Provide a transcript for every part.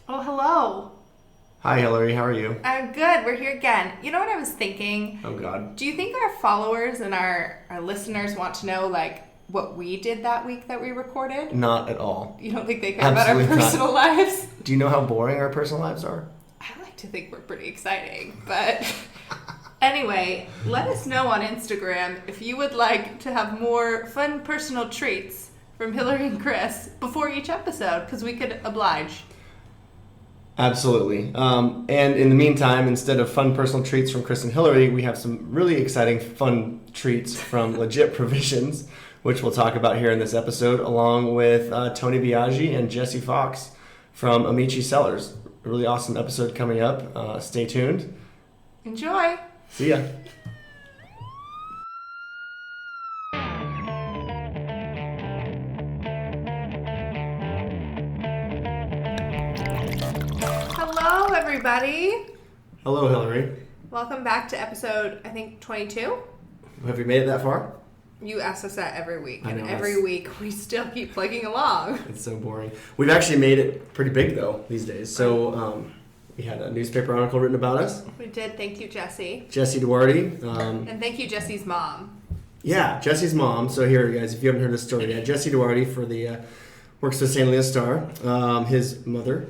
Oh, hello. Hi, Hillary. How are you? I'm good. We're here again. You know what I was thinking? Oh, God. Do you think our followers and our listeners want to know, like, what we did that week that we recorded? Not at all. You don't think they care about our Absolutely not. personal lives? Do you know how boring our personal lives are? I like to think we're pretty exciting, but anyway, let us know on Instagram if you would like to have more fun personal treats from Hillary and Chris before each episode, because we could oblige. Absolutely. And in the meantime, instead of fun personal treats from Chris and Hillary, we have some really exciting fun treats from Legit Provisions, which we'll talk about here in this episode, along with Tony Biagi and Jesse Fox from Amici Cellars. A really awesome episode coming up. Stay tuned. Enjoy. See ya. Hello, everybody. Hello, Hillary. Welcome back to episode, I think, 22. Have you made it that far? You ask us that every week, I and know, every week we still keep plugging along. It's so boring. We've actually made it pretty big, though, these days. So we had a newspaper article written about us. We did. Thank you, Jesse. Jesse Duarte. And thank you, Jesse's mom. Yeah, Jesse's mom. So here, guys, if you haven't heard this story yet, Jesse Duarte works for the St. Louis Star. His mother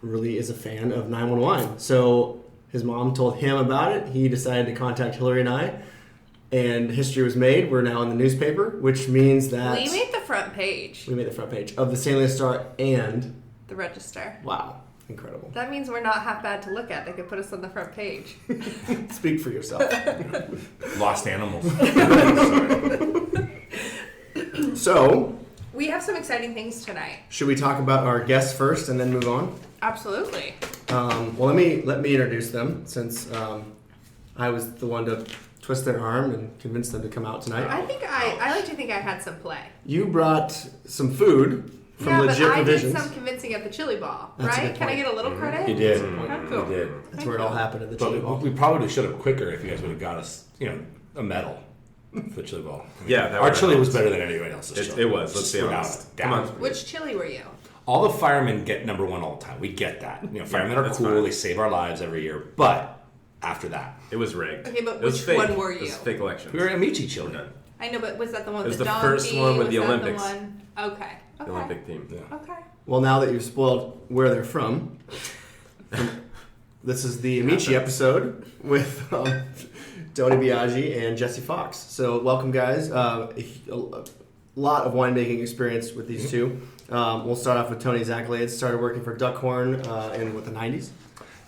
really is a fan of 911. So his mom told him about it. He decided to contact Hillary and I. And history was made. We're now in the newspaper, which means that... We made the front page. We made the front page of the St. Louis Star and... The Register. Wow. Incredible. That means we're not half bad to look at. They could put us on the front page. Speak for yourself. Lost animals. So... We have some exciting things tonight. Should we talk about our guests first and then move on? Absolutely. Well, let me introduce them since I was the one to twist their arm and convince them to come out tonight. I like to think I had some play. You brought some food from Legit Provisions. I did some convincing at the Chili Ball, That's a right? good Can I point. get a little credit? You did. Oh, cool. You did. That's where it all happened at the Chili But Ball. we probably should have quicker if you guys would have got us, a medal for the chili ball. Yeah, that our would chili have was helped. better than anybody else's chili. It was. Let's be Without honest. a Come doubt. on. Which chili were you? All the firemen get number one all the time. We get that. Firemen are that's cool. fine. They save our lives every year. But after that, It was rigged. Okay, but It was which fake. one were It was you? fake elections. we were Amici chili. I know, but was that the one It with was the the donkey? first one with Was the that Olympics. The one? Okay. The Olympic team. Yeah. Okay. Well, now that you've spoiled where they're from, this is the Amici episode with Tony Biagi and Jesse Fox. So welcome, guys. A lot of winemaking experience with these two. We'll start off with Tony's accolades. Started working for Duckhorn in the 90s?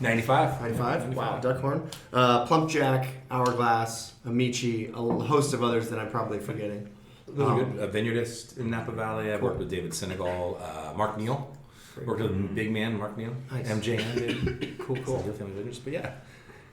95. 95? Wow, Duckhorn. Plump Jack, Hourglass, Amici, a host of others that I'm probably forgetting. Really good. A vineyardist in Napa Valley. I've worked with David Senegal, Mark Neal. Worked with big man Mark Neal. Nice. MJN. Cool. Family vineyards. But yeah.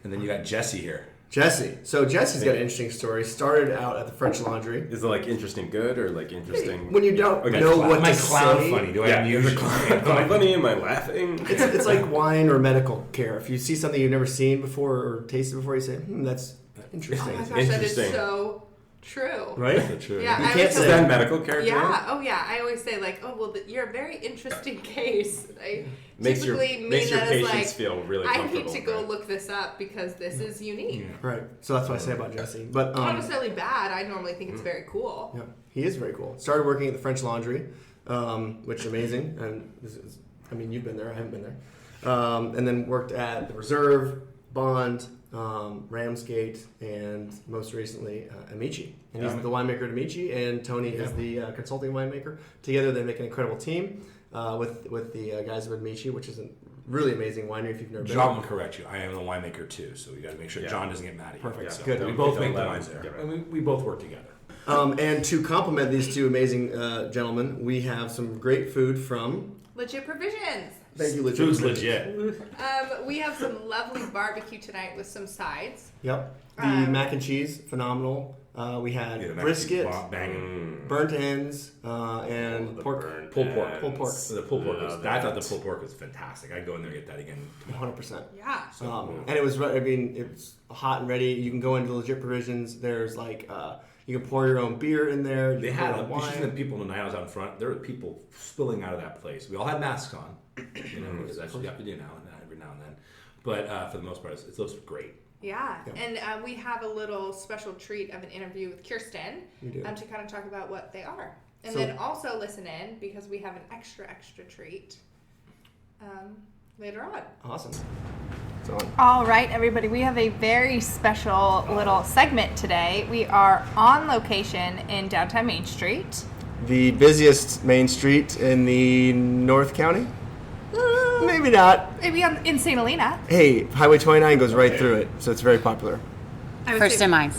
And then you got Jesse here. Jesse. So Jesse's got an interesting story. Started out at the French Laundry. Is it like interesting good or like interesting? When you don't Okay, know what Am I to clown say, funny? Do I Yeah, amuse you? Am I funny? Am I laughing? it's like wine or medical care. If you see something you've never seen before or tasted before, you say, that's Oh interesting. my gosh, that is Interesting. so true. Right? That's true. Yeah, You I can't was say Is that medical character? Yeah. Oh, yeah. I always say like, oh, well, you're a very interesting case. I Makes your typically mean makes your that as patients like, feel really I comfortable. need to go right? look this up because this is unique. Yeah. Right. So that's what I say about Jesse. But Not necessarily bad. I normally think it's very cool. yeah, he is very cool. Started working at the French Laundry, which is amazing. And you've been there. I haven't been there. And then worked at the Reserve, Bond, Ramsgate, and most recently Amici. And he's the winemaker at Amici, and Tony is the consulting winemaker. Together, they make an incredible team with the guys of Amici, which is a really amazing winery if you've never been. John will correct you. I am the winemaker too, so you got to make sure Yeah. John doesn't get mad at you. Perfect. So Good. We both Don't make the let wines him there, get and we both work together. And to complement these two amazing gentlemen, we have some great food from. Legit Provisions. Thank you, Legit. Food's Provisions. legit. We have some lovely barbecue tonight with some sides. Yep. The mac and cheese, phenomenal. We had Yeah, the brisket, banging. burnt ends, and pork. Pulled pork. Pulled pork. The pulled pork was. Love I thought that. the pulled pork was fantastic. I'd go in there and get that again. 100%. Yeah. And it was, it was hot and ready. You can go into Legit Provisions. There's like You can pour your own beer in there. They had the people in the night I was out in front. There were people spilling out of that place. We all had masks on, because that's what you have to do now and then, every now and then. But for the most part, it looks great. Yeah, and we have a little special treat of an interview with Kirsten to kind of talk about what they are. And then also listen in, because we have an extra treat later on. Awesome. All right, everybody, we have a very special little segment today. We are on location in downtown Main Street. The busiest main street in the North County? Maybe not. Maybe in St. Helena. Hey, Highway 29 goes right through it, so it's very popular. For semis.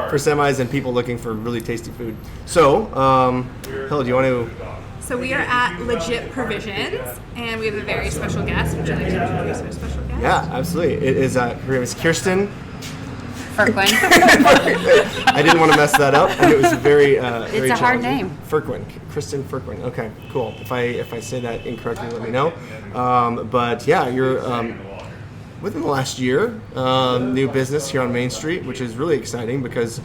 For semis and people looking for really tasty food. So, Hill, do you want to... So we are at Legit Provisions, and we have a very special guest. Would you like to introduce our special guest? Yeah, absolutely. It is, her name is Kirsten. Firquin. I didn't want to mess that up, and it was very It's a hard name. Firquin. Kristen Firquin. Okay, cool. If I say that incorrectly, let me know. But yeah, you're within the last year, new business here on Main Street, which is really exciting because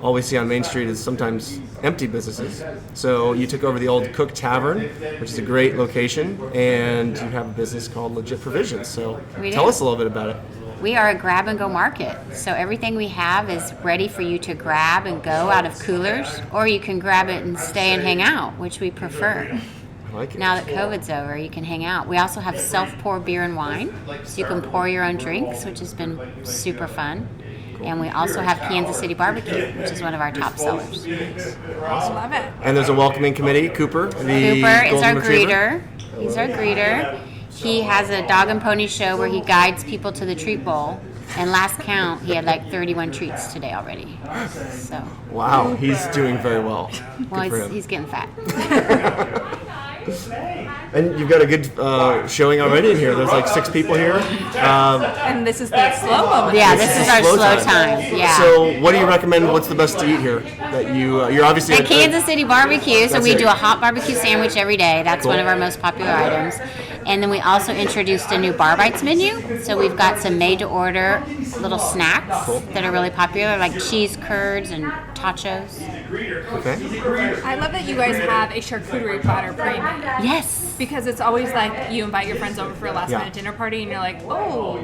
all we see on Main Street is sometimes empty businesses. So you took over the old Cook Tavern, which is a great location, and you have a business called Legit Provisions. So tell us a little bit about it. We are a grab and go market. So everything we have is ready for you to grab and go out of coolers, or you can grab it and stay and hang out, which we prefer. I like it. Now that COVID's over, you can hang out. We also have self-pour beer and wine, so you can pour your own drinks, which has been super fun. And we also have Kansas City Barbecue, which is one of our top sellers. I love it. And there's a welcoming committee, Cooper. Cooper is our golden retriever. greeter. He's our greeter. He has a dog and pony show where he guides people to the treat bowl. And last count, he had like 31 treats today already. So. Wow, he's doing very well. Well, Good for him. he's getting fat. And you've got a good showing already in here. There's like 6 people here. And this is the slow moment. Yeah, this is our slow time. Yeah. So, what do you recommend? What's the best to eat here? That you're obviously At Kansas City Barbecue, so That's we it. do a hot barbecue sandwich every day. That's one of our most popular items. And then we also introduced a new Bar Bites menu. So we've got some made-to-order little snacks that are really popular, like cheese curds and tachos. Okay. I love that you guys have a charcuterie platter pre-made. Yes. Because it's always like you invite your friends over for a last Yeah. minute dinner party and you're like, oh,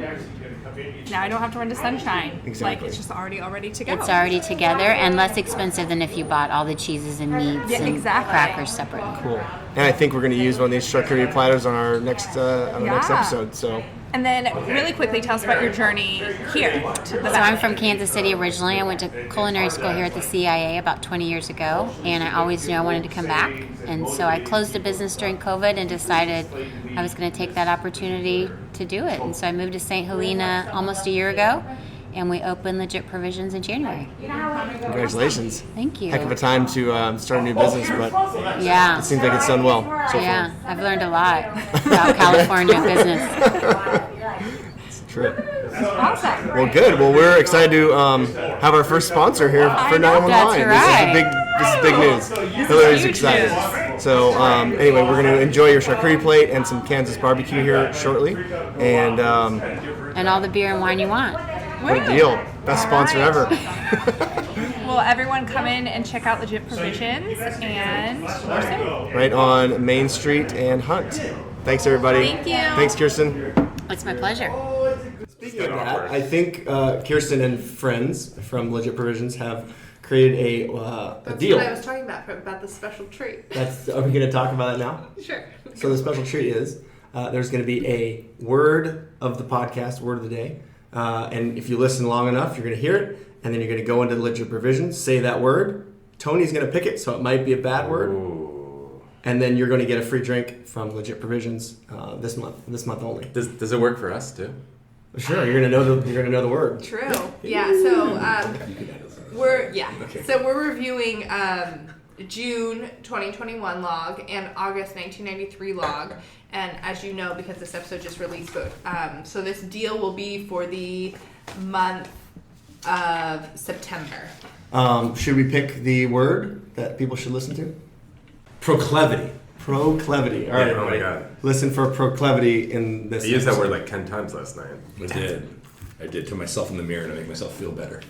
now I don't have to run to Sunshine. Exactly. Like it's just already all ready to go. It's already together and less expensive than if you bought all the cheeses and meats and exactly. crackers separately. Cool. And I think we're going to use one of these charcuterie platters on our next next episode. So. And then really quickly tell us about your journey here to the So I'm from Kansas City originally. I went to culinary school here at the CIA about 20 years ago, and I always knew I wanted to come back. And so I closed a business during COVID and decided I was going to take that opportunity to do it. And so I moved to St. Helena almost a year ago, and we opened Legit Provisions in January. Congratulations. Thank you. Heck of a time to start a new business, but Yeah. it seems like it's done well so Yeah, I've learned a lot about California business. far. True. Awesome. Well, good. Well, we're excited to have our first sponsor here for 911. That's This is big news. Hillary's excited. So anyway, we're going to enjoy your charcuterie plate and some Kansas barbecue here shortly. And And all the beer and wine you want. what a deal. Best sponsor ever. Well, everyone come in and check out Legit Provisions and we're soon. Right on Main Street and Hunt. Thanks, everybody. Thank you. Thanks, Kirsten. It's my pleasure. Speaking of that, I think Kirsten and friends from Legit Provisions have created a deal. That's what I was talking about the special treat. Are we going to talk about it now? Sure. So the special treat is there's going to be a word of the podcast, word of the day. And if you listen long enough, you're going to hear it. And then you're going to go into Legit Provisions, say that word. Tony's going to pick it, so it might be a bad word. Ooh. And then you're going to get a free drink from Legit Provisions this month only. Does it work for us too? Sure, you're going to know the word. True. Yeah. So we're reviewing June 2021 log and August 1993 log, and as you know, because this episode just released, so this deal will be for the month of September. Should we pick the word that people should listen to? Proclivity. Proclivity. All right, Oh my everybody. God. Listen for proclivity in this. I used that episode. word like 10 times last night. We did. I did to myself in the mirror to make myself feel better.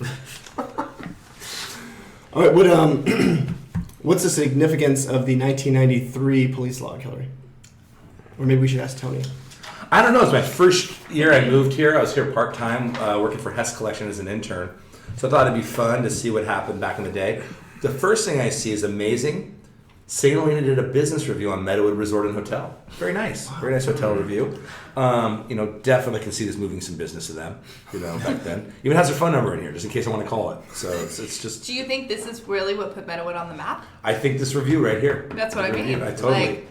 All right, what's the significance of the 1993 police log, Hillary? Or maybe we should ask Tony. I don't know. It's my first year I moved here. I was here part-time working for Hess Collection as an intern. So I thought it'd be fun to see what happened back in the day. The first thing I see is amazing. St. Helena did a business review on Meadowood Resort and Hotel. Very nice. Very nice hotel review. Definitely can see this moving some business to them, back then. Even has their phone number in here, just in case I want to call it. So it's just... Do you think this is really what put Meadowood on the map? I think this review right here. That's what I mean. I totally...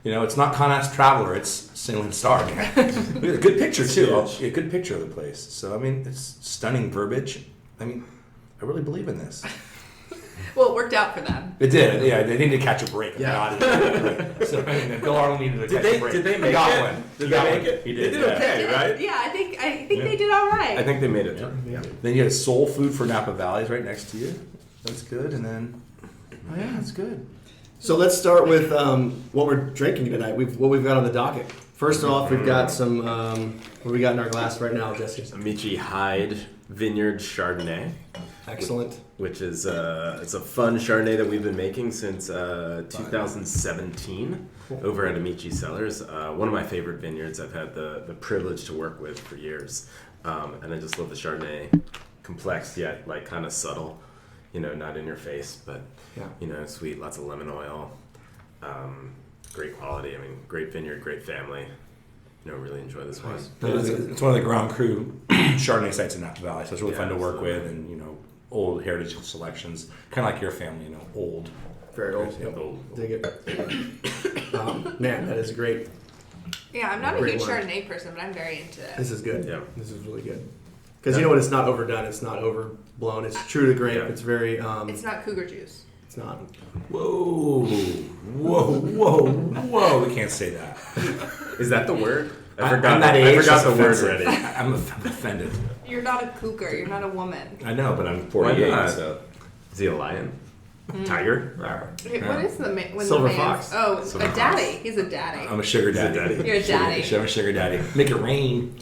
it's not Conrad's Traveler, it's St. Helena Star. A good picture, too. A good picture of the place. So, it's stunning verbiage. I really believe in this. Well, it worked out for them. It did. Yeah, they needed to catch a break. Yeah. So, Bill Arnold needed to catch a break. Did they make he got it? one. Did they make it? He did. They did okay, right? Yeah, I think they did all right. I think they made it. Yeah. Then you had Soul Food for Napa Valley is right next to you. That's good. And then, that's good. So let's start with what we're drinking tonight. What we've got on the docket. First off, we've got some. What do we got in our glass right now, Jesse? Amici Hyde Vineyard Chardonnay. Excellent. Which is it's a fun Chardonnay that we've been making since 2017 over at Amici Cellars. One of my favorite vineyards. I've had the privilege to work with for years, and I just love the Chardonnay. Complex yet kind of subtle. Not in your face, but sweet, lots of lemon oil, great quality. Great vineyard, great family. Really enjoy this wine. It's one of the Grand Cru Chardonnay sites in Napa Valley, so it's really fun to work with, and old heritage selections, kind of like your family, old. Very old. Yep. Old. Dig it. Man, that is great. Yeah, I'm not a Great huge wine. Chardonnay person, but I'm very into it. This is good. Yeah. This is really good. Because you know what? It's not overdone. It's not overblown. It's true to grape. Yeah. It's very. It's not cougar juice. It's not. Whoa. We can't say that. Is that the word? I'm that age. I forgot the word offensive. already. I'm offended. You're not a cougar. You're not a woman. I know, but I'm Why 48, not? so. Is he a lion? Tiger? Wait, what is the when Silver the man's, fox. Oh, Silver a fox. daddy. He's a daddy. I'm a sugar daddy. You're a daddy. I'm a sugar daddy. Make it rain.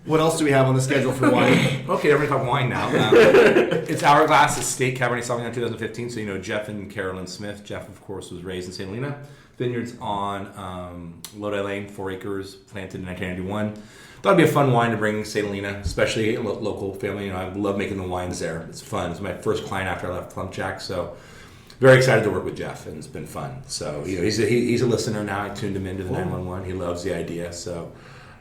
What else do we have on the schedule for wine? Okay, everybody talk wine now. It's Hourglass Estate Cabernet Sauvignon 2015. So Jeff and Carolyn Smith. Jeff, of course, was raised in St. Helena. Vineyards on Lodi Lane, 4 acres, planted in 1991. Thought it'd be a fun wine to bring St. Helena, especially a local family. I love making the wines there. It's fun. It's my first client after I left Plum Jack, so very excited to work with Jeff, and it's been fun. So he's a listener now. I tuned him into the 911. He loves the idea, so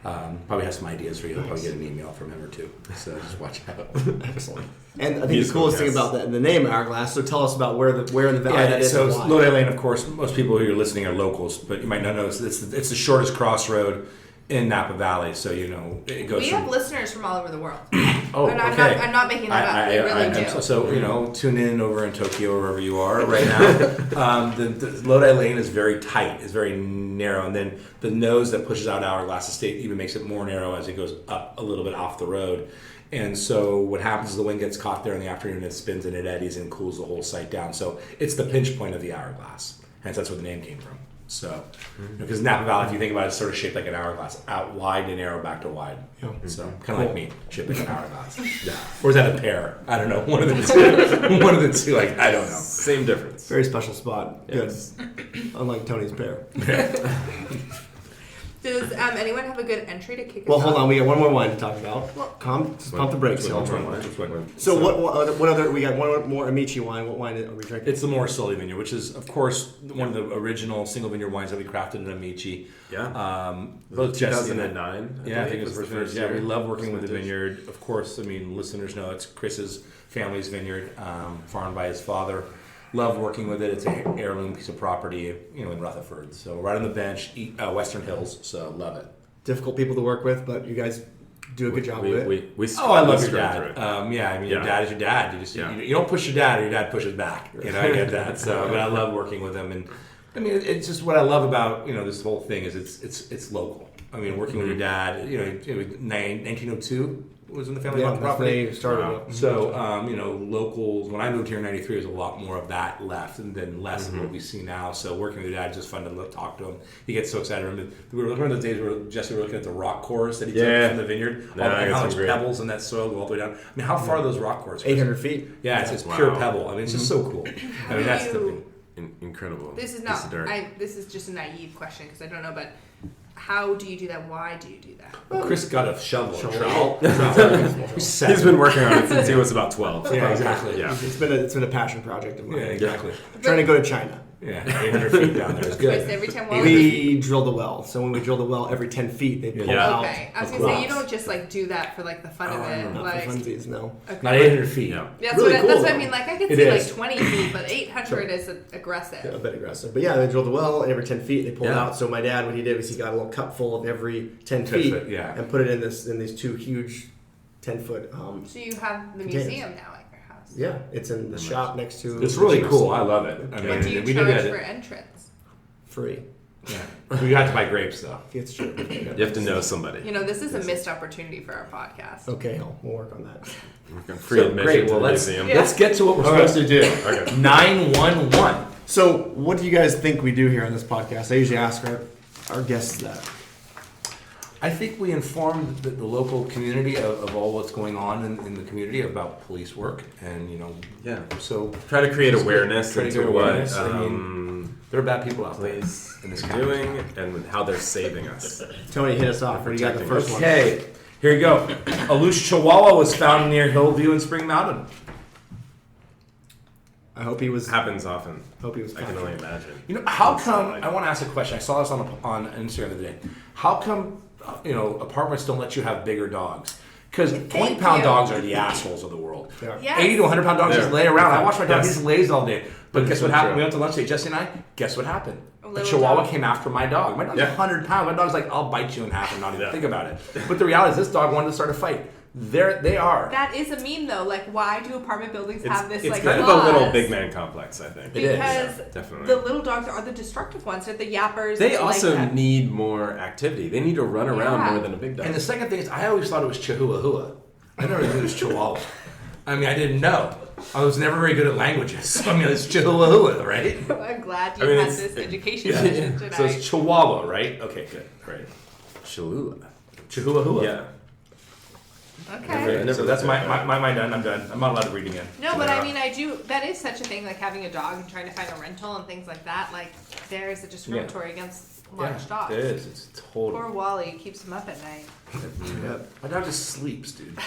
probably has some ideas for you. He'll probably get an email from him or two. So just watch out. Excellent. And I think the coolest thing about the name Hourglass. So tell us about where in the valley that is. So and it's why. Lodi Lane, of course. Most people who are listening are locals, but you might not know it's the shortest crossroad in Napa Valley. So it goes. We have listeners from all over the world. Oh, and okay. I'm not making that up. We really do. So tune in over in Tokyo or wherever you are right now. The Lodi Lane is very tight. It's very narrow, and then the nose that pushes out Hourglass Estate even makes it more narrow as it goes up a little bit off the road. And so what happens is the wind gets caught there in the afternoon, it spins and it eddies and cools the whole site down. So it's the pinch point of the hourglass. Hence, that's where the name came from. So, because Napa Valley, if you think about it, it's sort of shaped like an hourglass, out wide and narrow, back to wide. Yeah. So, kind of like me, shaped like an hourglass. Yeah. Or is that a pear? I don't know. One of the two. One of the two. I don't know. Same difference. Very special spot. Yes. Good. Unlike Tony's pear. Does anyone have a good entry to kick us Well, off? hold on. We got one more wine to talk about. Well- Just pump the brakes. Which Hill. one? So what other? We got one more Amici wine. What wine are we drinking? It's the Morrisoli Vineyard, which is, of course, one of the original single vineyard wines that we crafted in Amici. Yeah. Both Jesse and 2009. Yeah, I think it was the first. Yeah, we love working with the vintage. vineyard. Of course, listeners know it's Chris's family's vineyard, farmed by his father. Love working with it. It's an heirloom piece of property, in Rutherford. So right on the bench, Western Hills. So love it. Difficult people to work with, but you guys do a good job with it. I love your struggled dad. through it. Your dad is your dad. You just you don't push your dad, or your dad pushes back. I get that. So, but I love working with him, and it's just what I love about this whole thing is it's local. Working with your dad, 1902 was in the family Yeah, bought the that's when property. they started Wow. it. So, locals, when I moved here in 93, there's a lot more of that left and then less of what we see now. So working with Dad is just fun to talk to him. He gets so excited. We were looking at those days where Jesse were looking at the rock cores that he took from the vineyard. How much pebbles in that soil go all the way down. I mean, how far are those rock cores? 800 feet. Yeah, it's pure pebble. I mean, it's just so cool. I mean, that's the thing. Incredible. This is piece not. of dirt. This is just a naive question because I don't know, but how do you do that? Why do you do that? Well, Chris got a shovel. He's been working on it since he was about 12. Yeah, exactly. Yeah. It's been a passion project of mine. Yeah, exactly. Trying to go to China. Yeah, 800 feet down there is Chris, good. every time We drilled a well. So when we drilled a well, every 10 feet they pull Yeah. out. Okay, I was a gonna say you glass. don't just like do that for like the fun of it, Not like for funsies, no. okay. Not 800 feet. Yeah. That's Really what cool, that's what I though. mean. Like I could It see is. like 20 feet, but 800 is aggressive. A bit aggressive. But yeah, they drilled a well, and every 10 feet they pulled Yeah. out. So my dad, what he did was he got a little cup full of every 10 10 feet foot, yeah. and put it in these two huge 10-foot. So you have the Containers. museum now at your house. Yeah, it's in the shop next to. It's really cool. I love it. I What do mean, you we charge did for that. entrance? Free. Yeah. We had to buy grapes though. It's true. You have to know somebody. You know, this is a missed opportunity for our podcast. Okay, we'll work on that. Free admission Great. to Well, the let's museum. get to what we're supposed to do. Okay. 911. So, what do you guys think we do here on this podcast? I usually ask our guests that. I think we informed the local community of all what's going on in the community about police work, and Yeah. so Try to create Just awareness try to into create what awareness. I there are bad people out there police in this are country. doing and how they're saving us. Tony, hit us off. What do you got the first one? Okay, here you go. A loose chihuahua was found near Hillview in Spring Mountain. I hope he was. Happens often. Hope he was. I can only imagine. How come? I want to ask a question. I saw this on Instagram the other day. How come apartments don't let you have bigger dogs? Because 20-pound you. dogs are the assholes of the world. Yeah. Yes. 80 to 100-pound dogs just Yeah. lay around. I watch my dog; he Yes. just lays all day. But guess what so happened? true. We went to lunch today, Jesse and I. Guess what happened? A A little chihuahua dog. came after my dog. My dog's Yeah. 100 pounds. My dog's like, I'll bite you in half and not even Yeah. think about it. But the reality is, this dog wanted to start a fight. They are. That is a meme though. Like, why do apartment buildings have this It's like kind of clause? a little big man complex, I think. It is. Because Definitely. the little dogs are the destructive ones. They're the yappers. They that also like that. need more activity. They need to run around Yeah. more than a big dog. And the second thing is, I always thought it was Chihuahua. I never knew it was Chihuahua. I mean, I didn't know. I was never very good at languages. I mean, it's Chihuahua, right? I'm glad you I mean, had it's- this education Yeah. session tonight. So it's Chihuahua, right? Okay, good. Right. Cholula. Chihuahua. Yeah. okay. So that's my done. I'm done. I'm not allowed to read again. No, but I mean, I do. That is such a thing, like having a dog and trying to find a rental and things like that. Like, there's a discriminatory against large dogs. It is. It's total. Poor Wally keeps him up at night. Yep. My dog just sleeps, dude.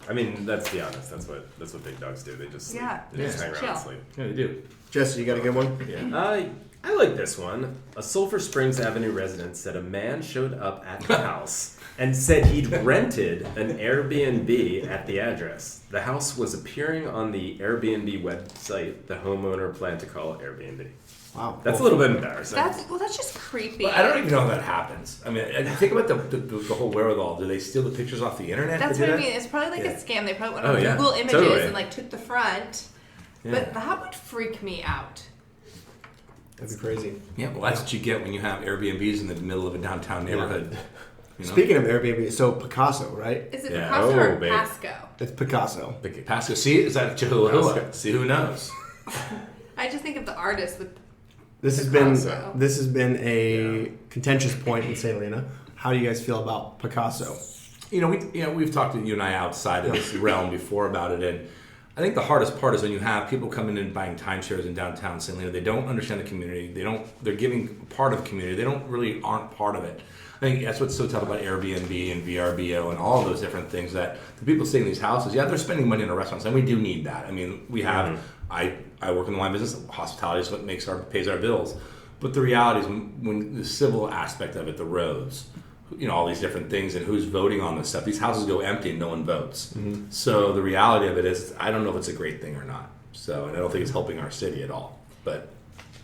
I mean, let's be honest. That's what big dogs do. They just sleep. Yeah, They just just hang around chill. and sleep. Yeah, they do. Jesse, you got a good one? Yeah. I like this one. A Sulphur Springs Avenue resident said a man showed up at the house and said he'd rented an Airbnb at the address. The house was appearing on the Airbnb website. The homeowner planned to call it Airbnb. Wow. That's a little bit embarrassing. That's just creepy. Well, I don't even know how that happens. I mean, and think about the whole wherewithal. Do they steal the pictures off the internet? That's to do what I that? mean. It's probably like Yeah. a scam. They probably went Oh, on yeah. Google Images Totally. and like took the front. Yeah. But that would freak me out. That'd be crazy. Yeah, well, that's what you get when you have Airbnbs in the middle of a downtown neighborhood. You know? Speaking of Airbnb, so Picasso, right? Is it Yeah. Picasso or Oh, babe. Pasco? It's Picasso. Pasco, see, is that Chihuahua? Pasco. See, who knows? I just think of the artist with. This has been a contentious point in St. Helena. How do you guys feel about Picasso? We've talked to you and I outside of this realm before about it, and I think the hardest part is when you have people coming in and buying timeshares in downtown St. Helena. They don't understand the community. They're giving part of the community. They aren't part of it. I think that's what's so tough about Airbnb and VRBO and all of those different things, that the people staying in these houses, they're spending money in the restaurants, and we do need that. I mean, we have, I work in the wine business. Hospitality is what pays our bills. But the reality is, when the civil aspect of it, the roads, all these different things, and who's voting on this stuff. These houses go empty and no one votes. Mm-hmm. So the reality of it is, I don't know if it's a great thing or not. So, and I don't think it's helping our city at all. But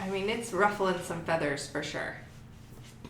I mean, it's ruffling some feathers for sure.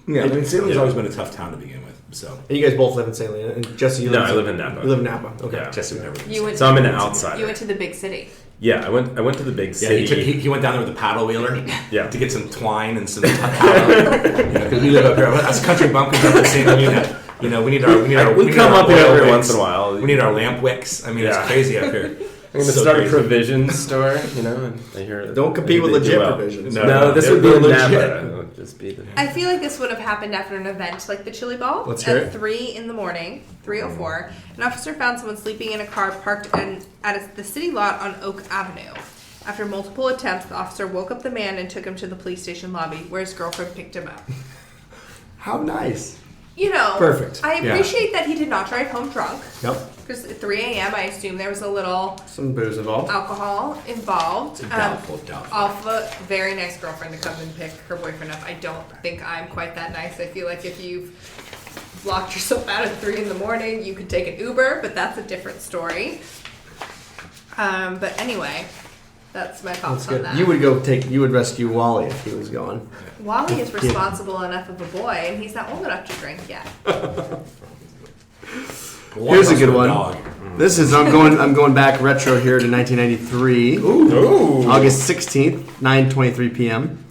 yeah, I mean, St. Louis has always been a tough town to begin with. So And you guys both live in St. Helena, and Jesse, No, I live in Napa. You live in Napa. Okay. Yeah. Jesse would never. You went. So I'm an You outsider. went to the big city. Yeah, I went to the big Yeah, city. he went down there with a paddle wheeler Yeah. to get some twine and some tallow. Because we live up here. That's country bumpkins up in St. Helena. We need our. We come up here every once in a while. We need our lamp wicks. I mean, it's crazy up here. I'm going to start a provision store, and I hear Don't compete with legit provisions. No, this would be legit. Just be the... I feel like this would have happened after an event like the Chili Ball. Let's hear at it. 3 in the morning, 3:04. An officer found someone sleeping in a car parked at the city lot on Oak Avenue. After multiple attempts, the officer woke up the man and took him to the police station lobby, where his girlfriend picked him up. How nice. Perfect. I Yeah. appreciate that he did not drive home drunk. Yep. Because at 3 a.m., I assume there was a little Some booze involved. alcohol involved. Doubtful. Off a very nice girlfriend to come and pick her boyfriend up. I don't think I'm quite that nice. I feel like if you've locked yourself out at 3 in the morning, you could take an Uber, but that's a different story. But anyway, that's my thoughts That's on good. that. You would rescue Wally if he was gone. Wally is responsible enough of a boy, and he's not old enough to drink yet. Here's a good one. This is I'm going back retro here to 1993. Ooh. August 16th, 9:23 p.m.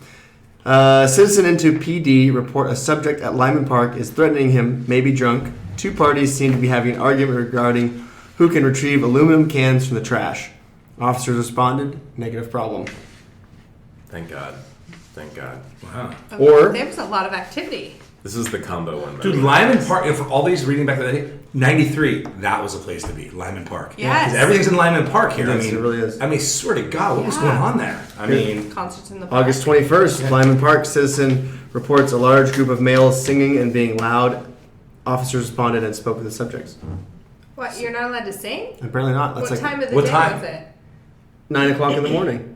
Citizen into PD report a subject at Lyman Park is threatening him, maybe drunk. Two parties seem to be having an argument regarding who can retrieve aluminum cans from the trash. Officers responded, negative problem. Thank God. Wow. Or- there was a lot of activity. This is the combo one. Dude, Lyman Park, for all these reading back then, 93, that was a place to be, Lyman Park. Yes. 'Cause everything's in Lyman Park here. Yes, it really is. I mean, swear to God, what was Yeah. going on there? I mean, Concerts in the park. August 21st, Lyman Park citizen reports a large group of males singing and being loud. Officers responded and spoke with the subjects. What, you're not allowed to sing? Apparently not. That's What like time of the what day time? was it? 9 o'clock in the morning.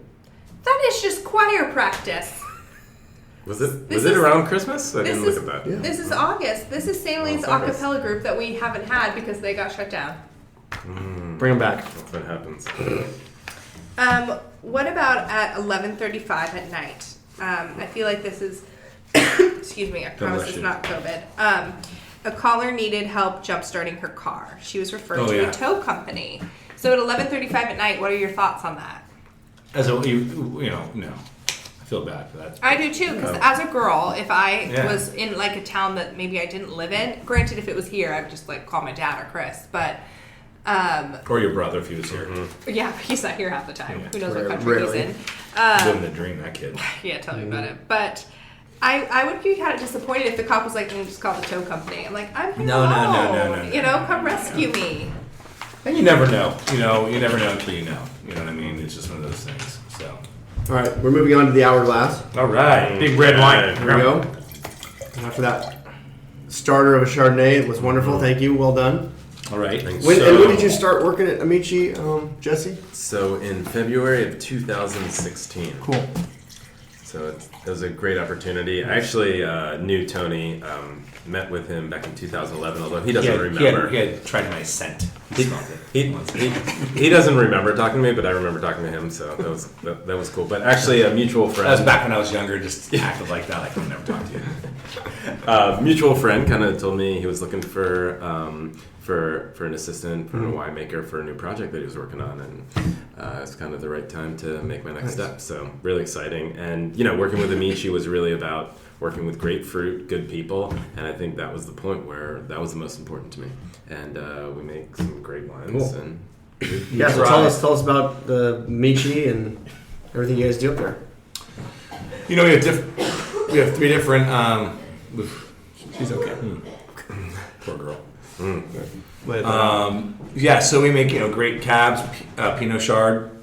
That is just choir practice. Was it This is- around Christmas? I this didn't look is- at that. Yeah. This is August. This is St. Lee's it's a August. cappella group that we haven't had because they got shut down. Bring them back. That's what happens. What about at 11:35 at night? I feel like this is, excuse me, I promise bless it's you. not COVID. A caller needed help jump-starting her car. She was referred Oh, to yeah. a tow company. So at 11:35 at night, what are your thoughts on that? no. I feel bad for that. I do too, because as a girl, if I Yeah. was in like a town that maybe I didn't live in, granted, if it was here, I'd just like call my dad or Chris, but Or your brother if he was here. yeah, he's not here half the time. Yeah. Who knows what Rarely. country he's in? Living the dream, that kid. Yeah, tell me about it. But I would be kind of disappointed if the cop was like, just call the tow company. I'm like, I'm here No, no, no, alone. no, no, You know, come rescue me. And you never know. You never know until you know. You know what I mean? It's just one of those things. So. All right, we're moving on to the hourglass. All right. Big red wine. Here we go. And after that starter of a Chardonnay, it was wonderful. Thank you. Well done. All right. And when did you start working at Amici, Jesse? So in February of 2016. Cool. So it was a great opportunity. I actually knew Tony, met with him back in 2011, although he doesn't remember. He had tried my scent. He smelled it. He doesn't remember talking to me, but I remember talking to him, so that was cool. But actually, a mutual That was friend, back when I was younger, just acted like that. Like I would never talk to you. mutual friend, kind of told me he was looking for an assistant, for a winemaker, for a new project that he was working on, and it's kind of the right time to make my next step. So really exciting, and working with Amici was really about working with great fruit, good people, and I think that was the point where that was the most important to me. And we make some great wines. Cool. And Yeah, so tell us about the Amici and everything you guys do up there. We have three different. She's okay. Poor girl. Yeah, so we make great cabs, Pinot Chard,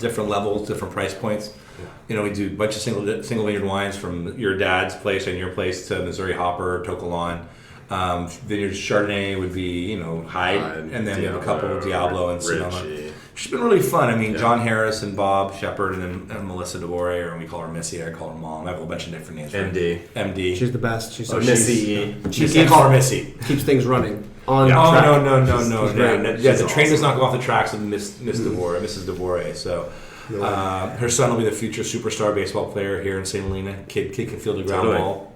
different levels, different price points. We do a bunch of single vineyard wines from your dad's place and your place to Missouri Hopper, Tocolon. Vineyard Chardonnay would be Hyde, and then we have a couple of Diablo and Sonoma. Richie. It's been really fun. I mean, John Harris and Bob Shepard and Melissa DeVore, or we call her Missy. I call her Mom. I have a bunch of different names. MD. She's the best. She's Missy. I call her Missy. keeps things running on Oh track. no! great. Yeah, the train does not go off the tracks with Mrs. DeVore. So, her son will be the future superstar baseball player here in St. Helena. Kid can field a ground Totally. ball.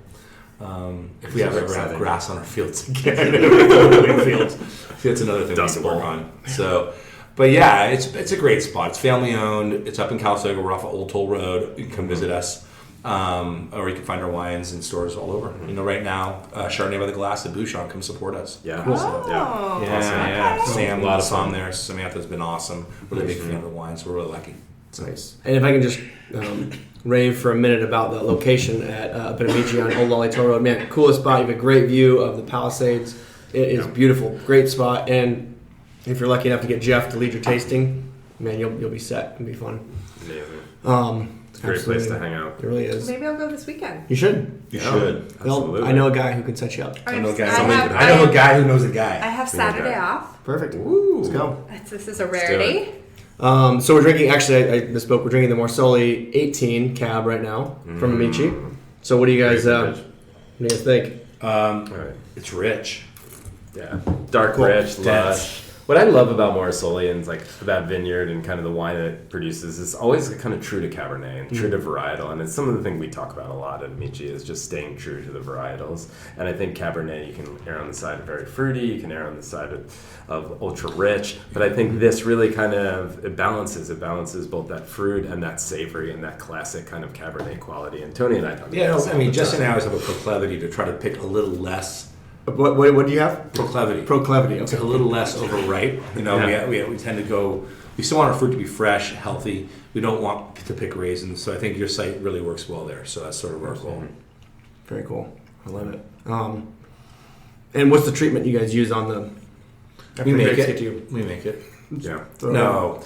If we ever have exciting. grass on our fields again, fields. That's another thing Dust we need to work bowl. on. So, but yeah, it's a great spot. It's family owned. It's up in Calistoga. We're off of Old Toll Road. You can come visit us. or you can find our wines in stores all over. You know, right now, Chardonnay by the Glass at Bouchon, come support us. Yeah. Oh. So, yeah. Yeah. Awesome. Sam, A lot of on fun. there. Samantha's been awesome. Really big fan of the wines. We're really lucky. It's nice. And if I can just rave for a minute about the location at Biagi on Old Lollytown Road. Man, coolest spot. You have a great view of the Palisades. It is beautiful. Great spot. And if you're lucky enough to get Jeff to lead your tasting, man, you'll be set. It'll be fun. Amazing. It's a great place to hang out. It really is. Maybe I'll go this weekend. You should. You should. Absolutely. I know a guy who can set you up. I know a I guy. have- I know a guy who knows a I guy. have Saturday off. Perfect. Ooh. Let's go. This is a do it. rarity. So we're drinking. Actually, I misspoke. We're drinking the Morsoli 18 Cab right now from Amici. So what do you guys? What do you guys think? All right. It's rich. Yeah, dark, Cool. rich, Dense. lush. What I love about Morisoli and like that vineyard and kind of the wine that it produces is always kind of true to Cabernet and true to varietal. And it's some of the thing we talk about a lot at Amici is just staying true to the varietals. And I think Cabernet, you can err on the side of very fruity, you can err on the side of ultra rich. But I think this really kind of it balances both that fruit and that savory and that classic kind of Cabernet quality. And Tony and I talk about Yeah, this I all mean, the Justin time. and I always have a proclivity to try to pick a little less. What do you have? Proclivity. Proclivity. It's Okay. a little less overripe. You know, Yeah. we tend to go. We still want our fruit to be fresh, healthy. We don't want to pick raisins. So I think your site really works well there. So that's sort of our goal. Very cool. I love it. And what's the treatment you guys use on the? We make Get it. to you. We make it. Yeah. No,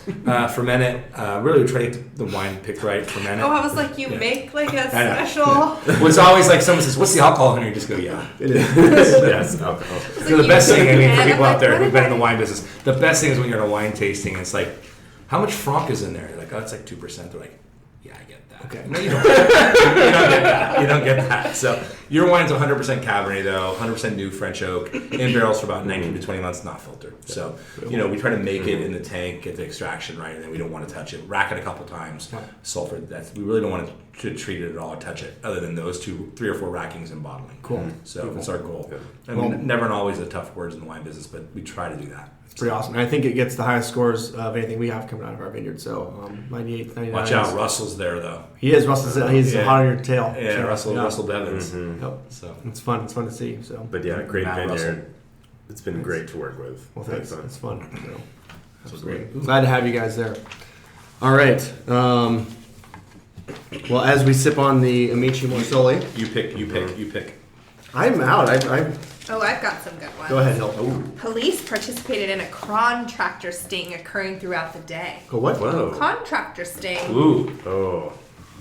ferment it. Really, we try to get the wine picked right. Ferment it. Oh, I was like, you Yeah. make like a I know. special. Well, it's always like someone says, "What's the alcohol in here?" You just go, "Yeah." It is. Yes, alcohol. So the best thing, I mean, for And people I'm out there like, who've what been if in the I- wine business, the best thing is when you're in a wine tasting, and it's like, how much Franc is in there? You're like, oh, it's like 2%. They're like, yeah, I get that. Okay. No, you don't. You don't get that. You don't get that. So your wine's 100% Cabernet, though, 100% new French oak, in barrels for about 19 to 20 months, not filtered. So, you know, we try to make it in the tank, get the extraction right, and then we don't want to touch it. Rack it a couple times. Sulfur, we really don't want to treat it at all or touch it, other than those 3 or 4 rackings and bottling. Cool. So that's our goal. Good. I mean, never and always are tough words in the wine business, but we try to do that. It's pretty awesome. And I think it gets the highest scores of anything we have coming out of our vineyard. So 98, 99. Watch out, Russell's there though. He is. He's Yeah. hot on your tail. Yeah, So, Russell Devins. Yep. So It's fun. It's fun to see. So But yeah, great Matt vineyard. Russell. It's been great to work with. well, thanks. Fun. It's fun. So, that's great. Glad to have you guys there. All right. Well, as we sip on the Amici Morsoli, You pick. I'm out. Oh, I've got some good ones. Go ahead, Hill. Police participated in a contractor sting occurring throughout the day. Go what? Whoa. Contractor sting. Ooh. Oh.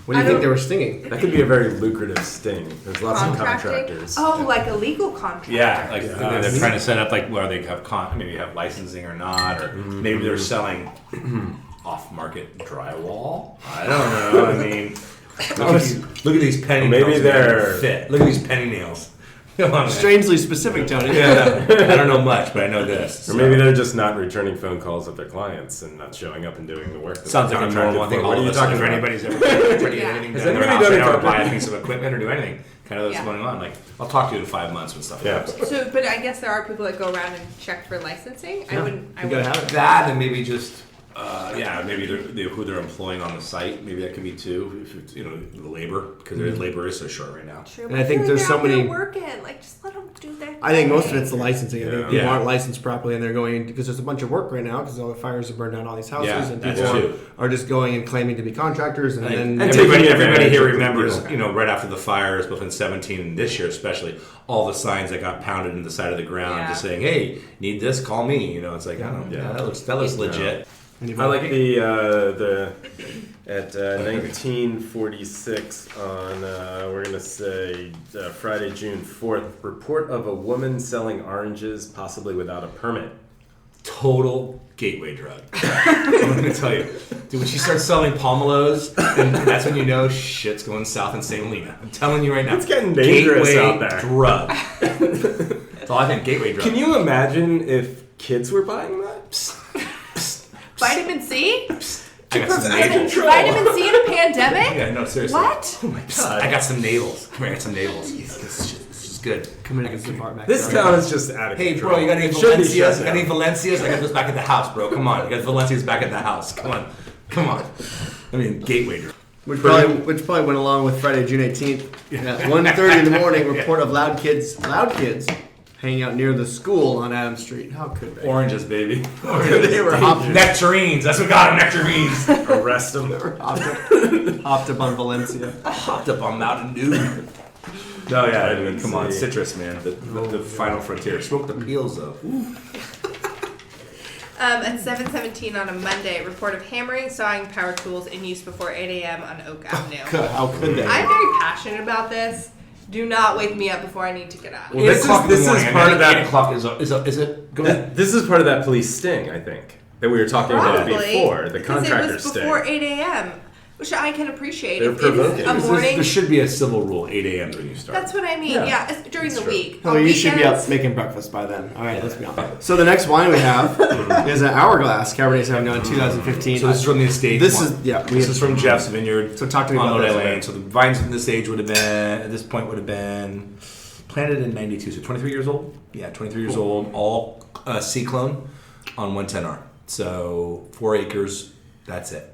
What do you I think don't- they were stinging? That could be a very lucrative sting. There's lots of Contracting? contractors. Oh, like a legal contractor. Yeah, like they're trying to set up like where they have maybe have licensing or not, or maybe they're selling off-market drywall. I don't know. I mean, look at these penny Maybe nails. they're- fit. Look at these penny nails. Come on, man. Strangely specific, Tony. Yeah, I don't know much, but I know this. Or maybe they're just not returning phone calls of their clients and not showing up and doing the work. that Sounds they're like a contracted normal. I think for. all What are of you us, talking if about? anybody's ever tried Yeah. anything Has done in their anybody house done right a now or buy a contract? piece of equipment or do anything, kind of what's Yeah. going on. Like, I'll talk to you in 5 months when stuff Yeah. happens. So, but I guess there are people that go around and check for licensing. I wouldn't. I You gotta wouldn't. have it. That and maybe just maybe who they're employing on the site. Maybe that could be too. If it's, the labor, because their labor is so short right now. True, And but I think feel there's like so they're out there many- working. Like, just let them do their. I think most of thing. it's the licensing. I think Yeah. people Yeah. aren't licensed properly, and they're going because there's a bunch of work right now because all the fires have burned down all these houses, Yeah, and that's people true. are just going and claiming to be contractors, and I think then And everybody taking here advantage of the remembers, people. right after the fires, both in 17 and this year especially, all the signs that got pounded in the side of the ground, Yeah. just saying, "Hey, need this? Call me." It's like, I don't know, Yeah. that looks legit. I like the at 1946 on we're gonna say Friday, June 4th. Report of a woman selling oranges, possibly without a permit. Total gateway drug. I'm gonna tell you, dude. When she starts selling pomelos, and that's when you know shit's going south in St. Helena. I'm telling you right now, It's getting dangerous gateway out there. Drug. That's all I think. Gateway drug. Can you imagine if kids were buying that? Vitamin C? I got some needles. Vitamin C in a pandemic? Yeah, no, seriously. What? Oh my god. I got some needles. Come here, I got some needles. This is good. come in and get part back. This town is just out of Hey, control. bro, you got any It should be Valencias? shut You got any down. Valencias? I got those back at the house, bro. Come on. You got Valencias back at the house. Come on. I mean, gateway drug. Which probably went along with Friday, June 18th. At 1:30 in the morning, report of loud kids hanging out near the school on Adams Street. How could they? Oranges, baby. They were hopped Nectarines. That's what got them, nectarines. Arrest them. hopped up on Valencia. Hopped up on Mountain Dew. No, yeah, I mean, come on, citrus, man. The final frontier. Smoke the peels, though. At 7:17 on a Monday, report of hammering, sawing, power tools in use before 8 a.m. on Oak Avenue. How could they? I'm very passionate about this. Do not wake me up before I need to get up. Well, This is part of that. 8 o'clock is it? Go ahead. This is part of that police sting, I think, that we were talking about before. The contractor because it was sting. before 8 a.m., which I can appreciate. They're If provoking. it's a morning, There should be a civil rule, 8 a.m. when you start. that's what I mean. Yeah, it's during the true. week. Oh, On you should be up weekends- making breakfast by then. All right, let's be honest. So the next wine we have is an Hourglass Cabernet Sauvignon 2015. So this is from the estate. This one. is This is from Jeff's vineyard. So talk to me on about Lodi this. Lane. So the vines from this age would have been at this point would have been planted in '92. So 23 years old. Yeah, 23 years old. All C clone on 110R. So 4 acres. That's it.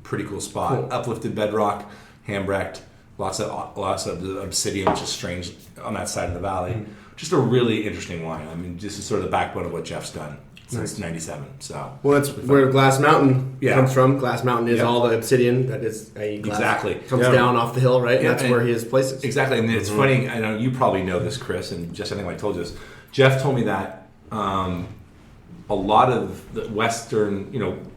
Pretty cool spot. Cool. Uplifted bedrock, hand-brecked, lots of obsidian, which is strange on that side of the valley. Just a really interesting wine. I mean, this is sort of the backbone of what Jeff's done since '97. So Well, that's where Glass Mountain Yeah. comes from. Glass Mountain is Yeah. all the obsidian that is a glass Exactly. comes Yeah. down off the hill, right? Yeah, And that's and- where his place is. exactly, and it's funny. I know you probably know this, Chris, and just I think I told you this. Jeff told me that a lot of the Western,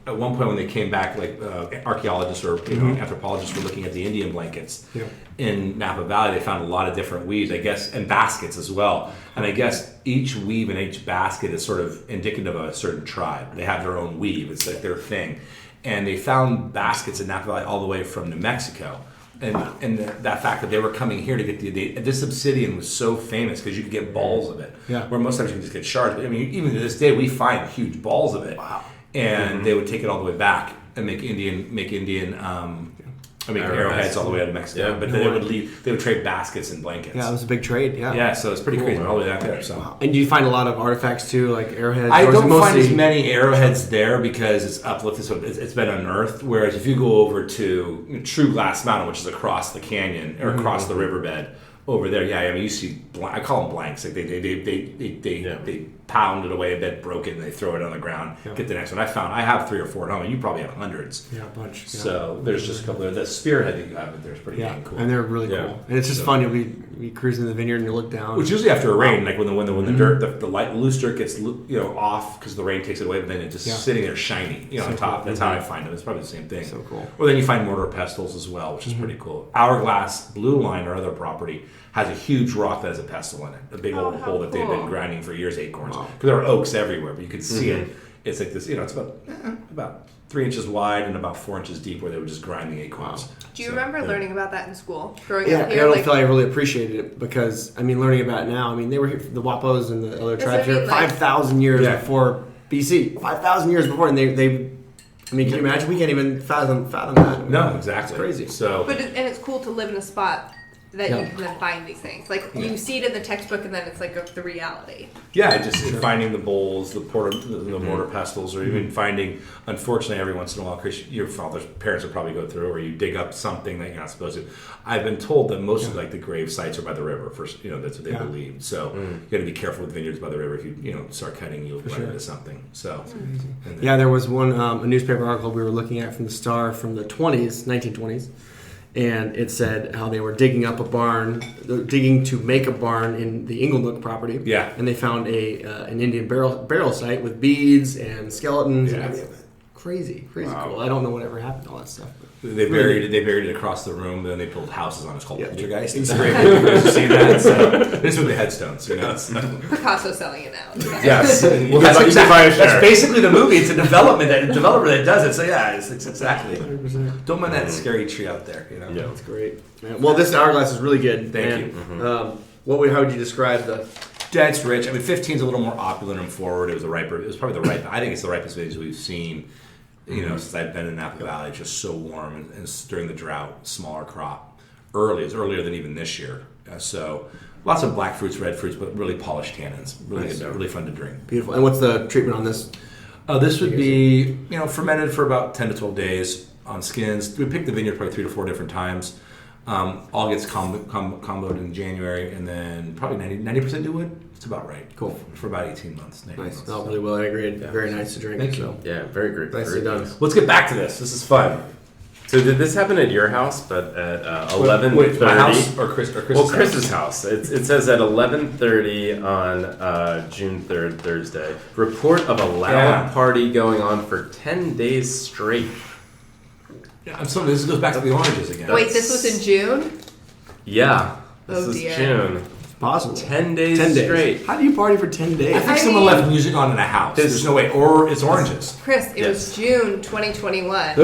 at one point when they came back, like archaeologists or anthropologists were looking at the Indian blankets Yeah. in Napa Valley, they found a lot of different weaves, I guess, and baskets as well. And I guess each weave and each basket is sort of indicative of a certain tribe. They have their own weave; it's like their thing. And they found baskets in Napa Valley all the way from New Mexico. And that fact that they were coming here to get this obsidian was so famous because you could get balls of it. Yeah. Where most times you can just get shards. But I mean, even to this day, we find huge balls of it. Wow. And they would take it all the way back and make arrowheads all the way out of Mexico. Yeah. But then they would trade baskets and blankets. Yeah, it was a big trade. Yeah. Yeah, so it's pretty crazy all the way out there. So. And do you find a lot of artifacts too, like arrowheads? I Or is it don't mostly- find as many arrowheads there because it's uplifted, so it's been unearthed. Whereas if you go over to True Glass Mountain, which is across the canyon or across the riverbed over there, yeah, I mean you see, I call them blanks. Like they pound it away a bit, broke it, and they throw it on the ground. Yeah. Get the next one. I have 3 or 4 at home, and you probably have hundreds. Yeah, a bunch. Yeah. So there's just a couple of the spearhead that you have, but there's pretty Yeah, dang cool. and they're really Yeah. cool. And it's just fun. You'll be cruising the vineyard and you look down. Which usually after a rain, like when the dirt, the light loose dirt gets off because the rain takes it away, but then it's just Yeah. sitting there shiny, on top. That's how I find them. It's probably the same thing. So cool. Or then you find mortar pestles as well, which is pretty cool. Hourglass Blue Line, our other property, has a huge rock that has a pestle in it, a big old how hole that they've been cool. grinding for years, acorns. Wow. Because there are oaks everywhere, but you can see it. It's like this, it's about 3 inches wide and about 4 inches deep, where they would just grind the acorns. Wow. Do you remember learning about that in school? Growing Yeah, up I here, don't feel I really appreciated it because learning about it now. They were here, the Wapos and the other That's tribes what I here mean, like- 5,000 years Yeah. before BC. 5,000 years before, and they. Can you imagine? We can't even fathom that. No, exactly. It's crazy. So, and it's cool to live in a spot that Yeah. you can then find these things. Like you see it in the textbook, and then it's like the reality. yeah, just finding the bowls, the mortar pestles, or even finding, unfortunately, every once in a while, Chris, your father's parents would probably go through, or you dig up something that you're not supposed to. I've been told that most of the grave sites are by the river. First, that's what they believe. So you got to be careful with vineyards by the river. If you start cutting, you'll run into something. So and then- Yeah, there was one a newspaper article we were looking at from the Star from the 1920s, and it said how they were digging up a barn, digging to make a barn in the Inglenook property. Yeah. and they found an Indian burial site with beads and skeletons. Yeah. And crazy Wow. cool. I don't know whatever happened to all that stuff. They buried it across the room. Then they built houses on it. It's called Yeah. poltergeist. It's great. You've seen that. So this with the headstones. So. Picasso selling it now. Yes. Well, that's basically the movie. It's a developer that does it. So yeah, it's exactly. 100%. Don't mind that scary tree out there. Yeah. That's great. Man. Well, this Hourglass is really good. Thank and, you. How would you describe the? Dense, rich. 15 is a little more opulent and forward. It was probably the ripe. I think it's the ripest vintage we've seen. Since I've been in Napa Valley, it's just so warm, and it's during the drought, smaller crop. It's earlier than even this year. So lots of black fruits, red fruits, but really polished tannins. Really Nice. good, really fun to drink. Beautiful. And what's the treatment on this? This would be fermented for about 10 to 12 days on skins. We picked the vineyard probably 3 to 4 different times. All gets comboed in January, and then probably 90% new wood. It's about right. Cool. For about 18 months. Nice. Oh, really well integrated. Yeah. Very nice to drink. Thank you. So. Yeah, very great. Nicely done. Let's get back to this. This is fun. So did this happen at your house? But at 11:30. Wait, my house or Chris's Well, Chris's house. It says at 11:30 on June 3rd, Thursday. Report of a loud party going on for 10 days straight. Yeah, I'm sorry. This goes back to the oranges again. Wait, this was in June? Yeah. This Oh, is dear. June. Possible. 10 days 10 days. straight. How do you party for 10 days? I think I someone mean- left music on in a house. There's no way. Or it's oranges. Chris, it was Yes. June 2021.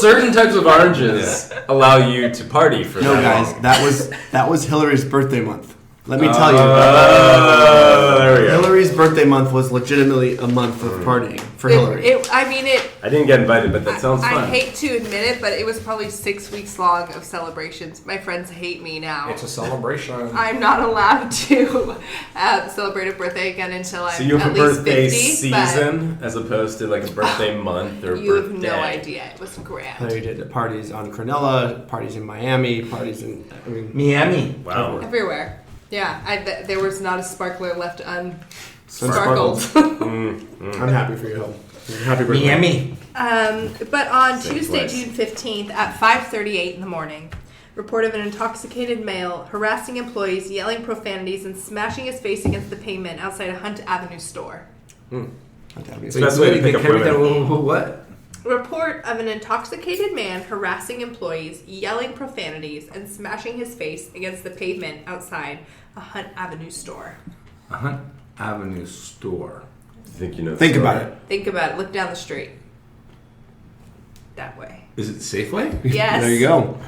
Certain types of oranges allow you to party for No, that guys, long. that was Hillary's birthday month. Let me tell you. There we go. Hillary's birthday month was legitimately a month of partying for Hillary. I didn't get invited, but that sounds I fun. hate to admit it, but it was probably 6 weeks long of celebrations. My friends hate me now. It's a celebration. I'm not allowed to celebrate a birthday again until I'm So you have at a least birthday 50. season as opposed to like a birthday month or But you have birthday. no idea. It was grand. Hillary did parties on Cronulla, parties in Miami, parties in. I mean, Miami. Wow. Everywhere. Yeah, there was not a sparkler left Unsparkled. unsparkled. I'm happy for you. Happy birthday. Miami. But on Same Tuesday, place. June 15th at 5:38 in the morning, report of an intoxicated male harassing employees, yelling profanities, and smashing his face against the pavement outside a Hunt Avenue store. It's the best way to pick up women. What? Report of an intoxicated man harassing employees, yelling profanities, and smashing his face against the pavement outside a Hunt Avenue store. A Hunt Avenue store. Think you know? the Think story? about it. Think about it. Look down the street. That way. Is it Safeway? Yes. There you go.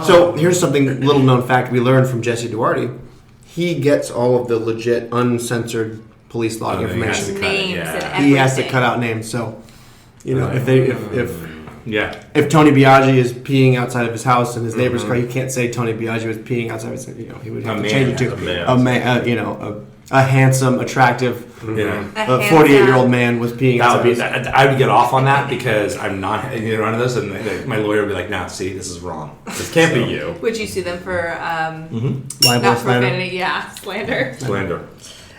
So here's something little known fact we learned from Jesse Duarte. He gets all of the legit uncensored police log Oh, yeah, information. Cut it, Names yeah. and everything. He has to cut out names. So you know Yeah. if Tony Biagi is peeing outside of his house in his neighbor's car, you can't say Tony Biagi was peeing outside of his. You know, he would have A to man, change it to a man. a man. A handsome, attractive, Yeah. A 48-year-old man was peeing That outside would be. of his. I would get off on that because I'm not either one of those, and my lawyer would be like, "Nah, see, this is wrong." This can't be you. Would you sue them for Libel, not slander. profanity? Yeah, slander. Slander.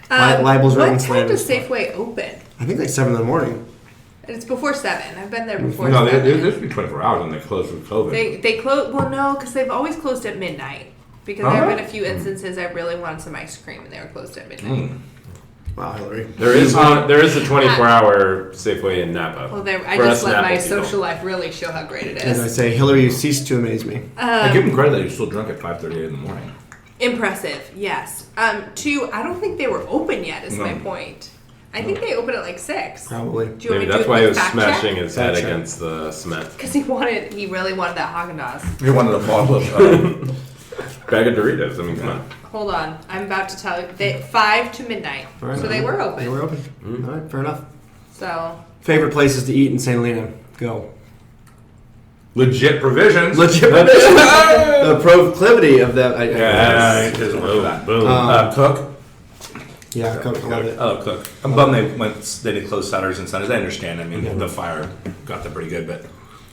Libel's What written time slander. does Safeway open? I think like 7 in the morning. It's before 7. I've been there before No, 7. there's been 24 hours when they closed with COVID. They close. Well, no, because they've always closed at midnight. Because there have been a few instances I really wanted some ice cream and they were closed at midnight. Wow, Hillary. There is a 24-hour Safeway in Napa. Well, I For just us let my Napa people. social life really show how great it As I is. say, Hillary, you cease to amaze me. I give them credit that you're still drunk at 5:38 in the morning. Impressive, yes. 2, I don't think they were open yet. Is my No. point. I think they open at like 6. Probably. Do you want Maybe me to that's do why a he quick was fact smashing check? his head Fact check. against the cement. Because he really wanted that Haagen-Dazs. You're one of the bottle of. Bag of Doritos. I mean, come on. Hold on, I'm about to tell you. 5 to midnight, Fair so enough. they were open. They were open. All right, fair enough. So Favorite places to eat in St. Helena? Go. Legit provisions. Legit. The proclivity of that. Yeah, it doesn't work for that. Boom. Cook. Yeah, Cook, I love it. I love Cook. I'm bummed they did close Saturdays and Sundays. I understand. I mean, the fire got them pretty good, but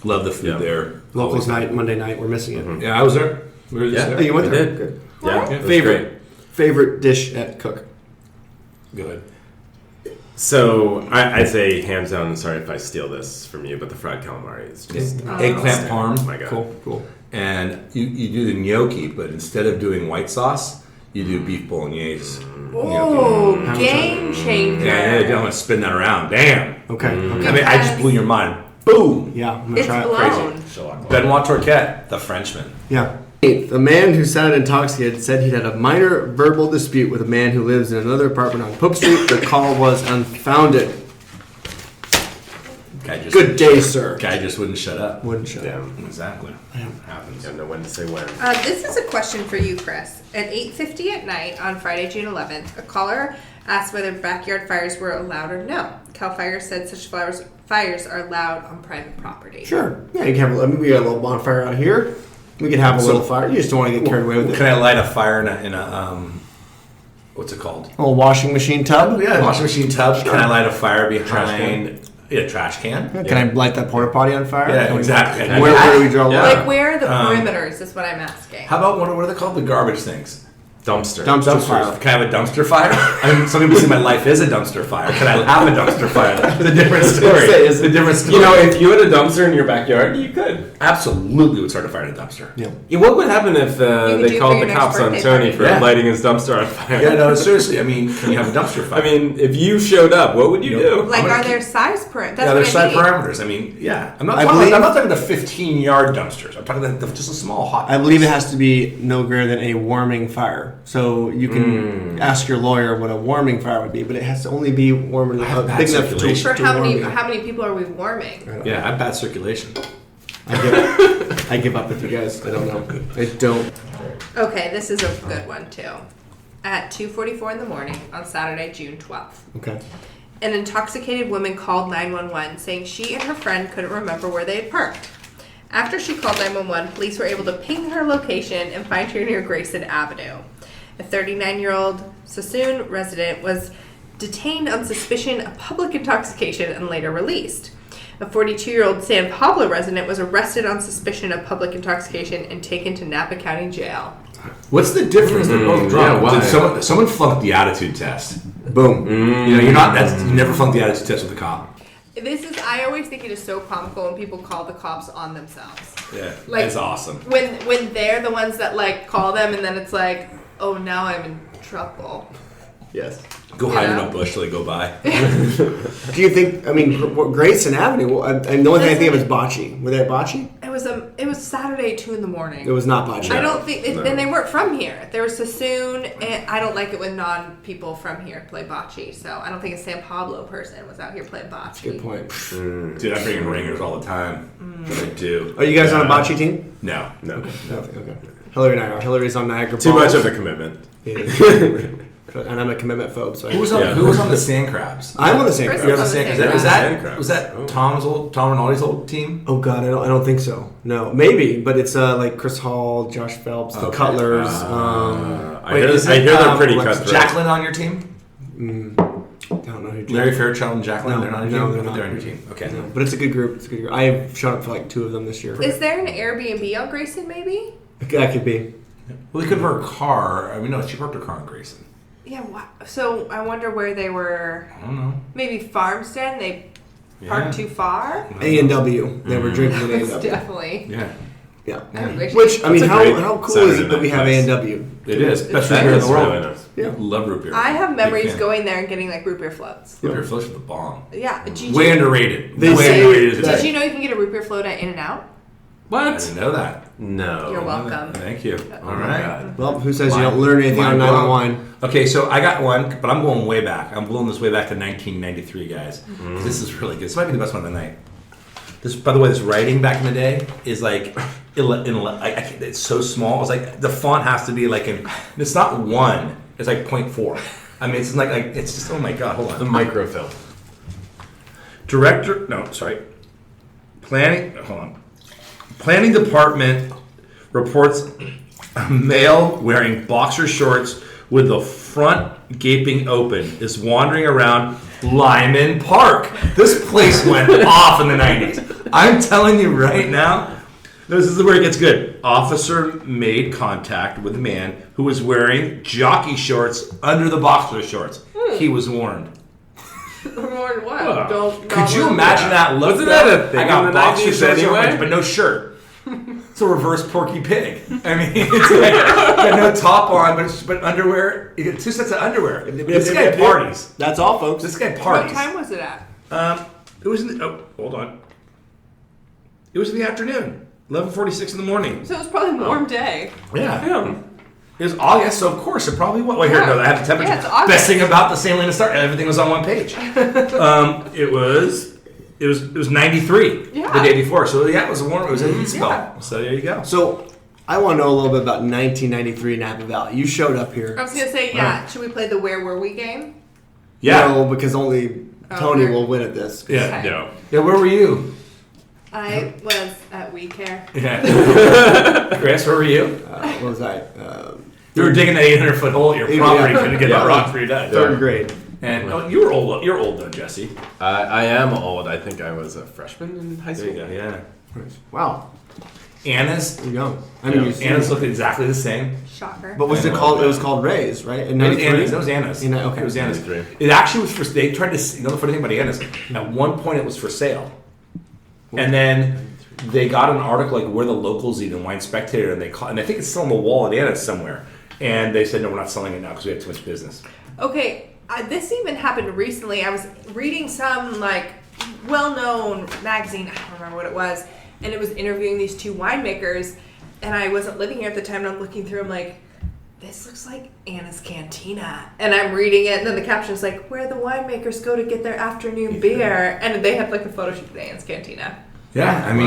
love the food Yeah. there. Locals night, Monday night, we're missing it. Yeah, I was there. We were just Yeah. Oh, there. you went We there? did. Good. Yeah. it was Favorite. Favorite dish at Cook? Go ahead. So I'd say hands down. I'm sorry if I steal this from you, but the fried calamari is just Eggplant parm. Oh my god. Cool. And you do the gnocchi, but instead of doing white sauce, you do beef bolognese. oh, How much game changer. Yeah, you don't want to spin that around. Damn. Okay. Okay. I mean, I just blew your mind. Boom. Yeah, I'm gonna It's try it. blown. Benoit Turquette, the Frenchman. Yeah. The man who sounded intoxicated said he'd had a minor verbal dispute with a man who lives in another apartment on Pope Street. The call was unfounded. Good day, sir. Guy just wouldn't shut up. Wouldn't shut up. Damn. Exactly. Happens. I don't know when to say when. This is a question for you, Chris. At 8:50 at night on Friday, June 11th, a caller asked whether backyard fires were allowed or no. Cal Fire said such fires are allowed on private property. Sure. Yeah, you can have. I mean, we got a little bonfire out here. We could have a little fire. You just don't want to get carried away with it. Can I light a fire in a what's it called? A little washing machine tub. Yeah, washing machine tub. Can I light a fire behind a trash can. Can I light that porta potty on fire? Yeah, Can we- exactly. Where do we draw the line? Like, where are the Um, perimeters is what I'm asking. How about what are they called? The garbage things. Dumpster. Dumpster Dumpsters. fire. Can I have a dumpster fire? I mean, some people say my life is a dumpster fire. Can I have a dumpster fire? It's a different story. It's a different story. You know, if you had a dumpster in your backyard, you could. absolutely would start a fire in a dumpster. Yeah. Yeah, what would happen if You could they do called for the your cops next on birthday Tony party. for Yeah. lighting his dumpster on fire? Yeah, no, seriously. I mean, can you have a dumpster fire? I mean, if you showed up, what would you do? Like, I'm gonna are there size parameters? yeah, there's side parameters. I mean, yeah. I'm not talking the 15-yard dumpsters. I'm talking just a small hot. I believe it has to be no greater than a warming fire. So you can ask your lawyer what a warming fire would be, but it has to only be warm enough, have bad big enough circulation. For to how warm many you. how many people are we warming? Yeah, I have bad circulation. I give up with you guys. I don't know. I don't. Okay, this is a good one too. At 2:44 in the morning on Saturday, June 12th. Okay. An intoxicated woman called 911 saying she and her friend couldn't remember where they had parked. After she called 911, police were able to ping her location and find her near Grayson Avenue. A 39-year-old Sassoon resident was detained on suspicion of public intoxication and later released. A 42-year-old San Pablo resident was arrested on suspicion of public intoxication and taken to Napa County Jail. What's the difference? They're both drunk. yeah, why? Did someone flunked the attitude test? Boom. You know, you never flunked the attitude test with a cop. I always think it is so comical when people call the cops on themselves. Yeah, Like- it's awesome. When they're the ones that like call them and then it's like, oh, now I'm in trouble. Yes. Go hide in Yeah. a bush till they go by. Do you think? I mean, Grayson Avenue. Well, and the only thing I think of is bocce. Were they at bocce? It was Saturday 2 in the morning. It was not bocce. I don't think, No. and they weren't from here. There was Sassoon, and I don't like it when non-people from here play bocce. So I don't think a San Pablo person was out here playing bocce. Good point. Dude, I bring in ringers all the time. I do. Are you guys on a bocce team? No. No. Nothing. Okay. Hillary and I are. Hillary's on Niagara Too Falls. much of a commitment. And I'm a commitment phobe. So Who was on the Sand Crabs? I'm on the same. Chris You're on the was Sand on Crabs. the Is Sand that Crabs. was that Oh. Tom Rinaldi's old team? Oh God, I don't think so. No, maybe, but it's like Chris Hall, Josh Phelps, the Okay. Cutlers. I hear they're pretty cutthroat. Jacqueline on your team? I don't know who. Larry Fairchild and Jacqueline, No, they're not on no, your they're team? not. They're on your team. Okay. No, but it's a good group. It's a good group. I've shown up for like 2 of them this year. Is there an Airbnb on Grayson? Maybe. That could be. Well, they could have her car. I mean, no, she parked her car in Grayson. Yeah. So I wonder where they were. I don't know. Maybe Farmstead. They parked too far. A&W. They were drinking at That's A&W. definitely. Yeah. Yeah. I wish. Which I mean, That's a great how cool is Saturday it that we night have place. A&W? It is. Best That root beer in is the world. really nice. Yeah. Love root beer. I have Big memories fan. going there and getting like root beer floats. Root beer floats with the bomb. Yeah. Did Way you, underrated. They Way say underrated. that- did you know you can get a root beer float at In-N-Out? I didn't know that. No. You're welcome. Thank you. Oh All my right. God. Well, who says you Mind- don't learn anything on mind blown. 911? Okay, so I got one, but I'm going way back. I'm blowing this way back to 1993, guys. This is really good. This might be the best one of the night. This, by the way, this writing back in the day is like, it's so small. It's like the font has to be like it's not 1. It's like 0.4. I mean, it's like it's just, oh my god, hold The on. microfilm. Director, no, sorry. Planning department reports a male wearing boxer shorts with the front gaping open is wandering around Lyman Park. This place went off in the 90s. I'm telling you right now, this is where it gets good. Officer made contact with a man who was wearing jockey shorts under the boxer shorts. He was warned. Or what? Well, Don't. Could you imagine that look? Wasn't that a though? thing I got in the boxer 90s shorts anyway? on, but no shirt. It's a reverse Porky Pig. I mean, it's like you got no top on, but underwear. You get 2 sets of underwear. This guy parties. That's all, folks. This guy What parties. time was it at? It was in the, hold on. It was in the afternoon, 11:46 in the morning. So it was probably a warm day. Yeah. It was August, so of course it probably was. Well, here, no, I have the temperature. Yeah, it's August. Best thing about the St. Helena Star, everything was on one page. It was 93 Yeah. the day before, so yeah, it was a warm. It was a heat spell. Yeah. So there you go. So, I want to know a little bit about 1993 Napa Valley. You showed up here. I was gonna say, yeah. Should we play the Where Were We game? Yeah, No, because only Tony okay. will win at this. yeah, Okay. No. yeah. Where were you? I was at We Care. Yeah. Chris, where were you? What was I? You were digging that 800-foot hole at your Yeah. property trying to get Yeah. that rock for your dad. Third grade. And you were old. You're old though, Jesse. I am old. I think I was a freshman in high There school. you go. Yeah. Wow. Anna's. You're young. I mean, Anna's looked exactly the same. Shocker. But was it called? It was called Ray's, right? In It was 93? Anna's. That was Anna's. Okay. It was Anna's. 93. It actually was for. They tried to. You know the funny thing about Anna's? At one point, it was for sale, and then they got an article like where the locals eat in Wine Spectator, and and I think it's still on the wall at Anna's somewhere. And they said no, we're not selling it now because we have too much business. Okay, this even happened recently. I was reading some like well-known magazine. I don't remember what it was, and it was interviewing these two winemakers. And I wasn't living here at the time, and I'm looking through. I'm like, this looks like Anna's Cantina. And I'm reading it, and then the caption's like, where the winemakers go to get their afternoon beer. And they had like a photo shoot at Anna's Cantina. Yeah, I mean,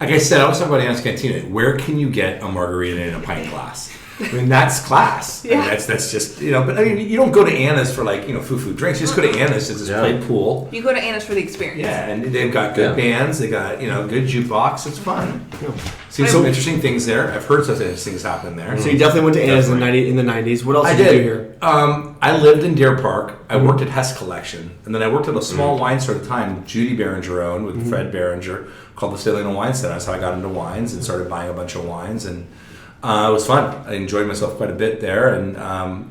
like I said, I was talking about Anna's Cantina. Where can you get a margarita in a pint glass? I mean, that's class. Yeah. I mean, that's just, but I mean, you don't go to Anna's for like, foo-foo drinks. You just go to Anna's to just play pool. You go to Anna's for the experience. Yeah, and they've got good bands. They got, good jukebox. It's fun. Seen some interesting things there. I've heard such interesting things happen there. So you definitely went to Anna's in the 90s. What else I did you did. do here? I lived in Deer Park. I worked at Hess Collection. And then I worked at a small wine store at the time, Judy Berenger owned, with Fred Berenger, called the Salina Wine Center. That's how I got into wines and started buying a bunch of wines. And it was fun. I enjoyed myself quite a bit there. And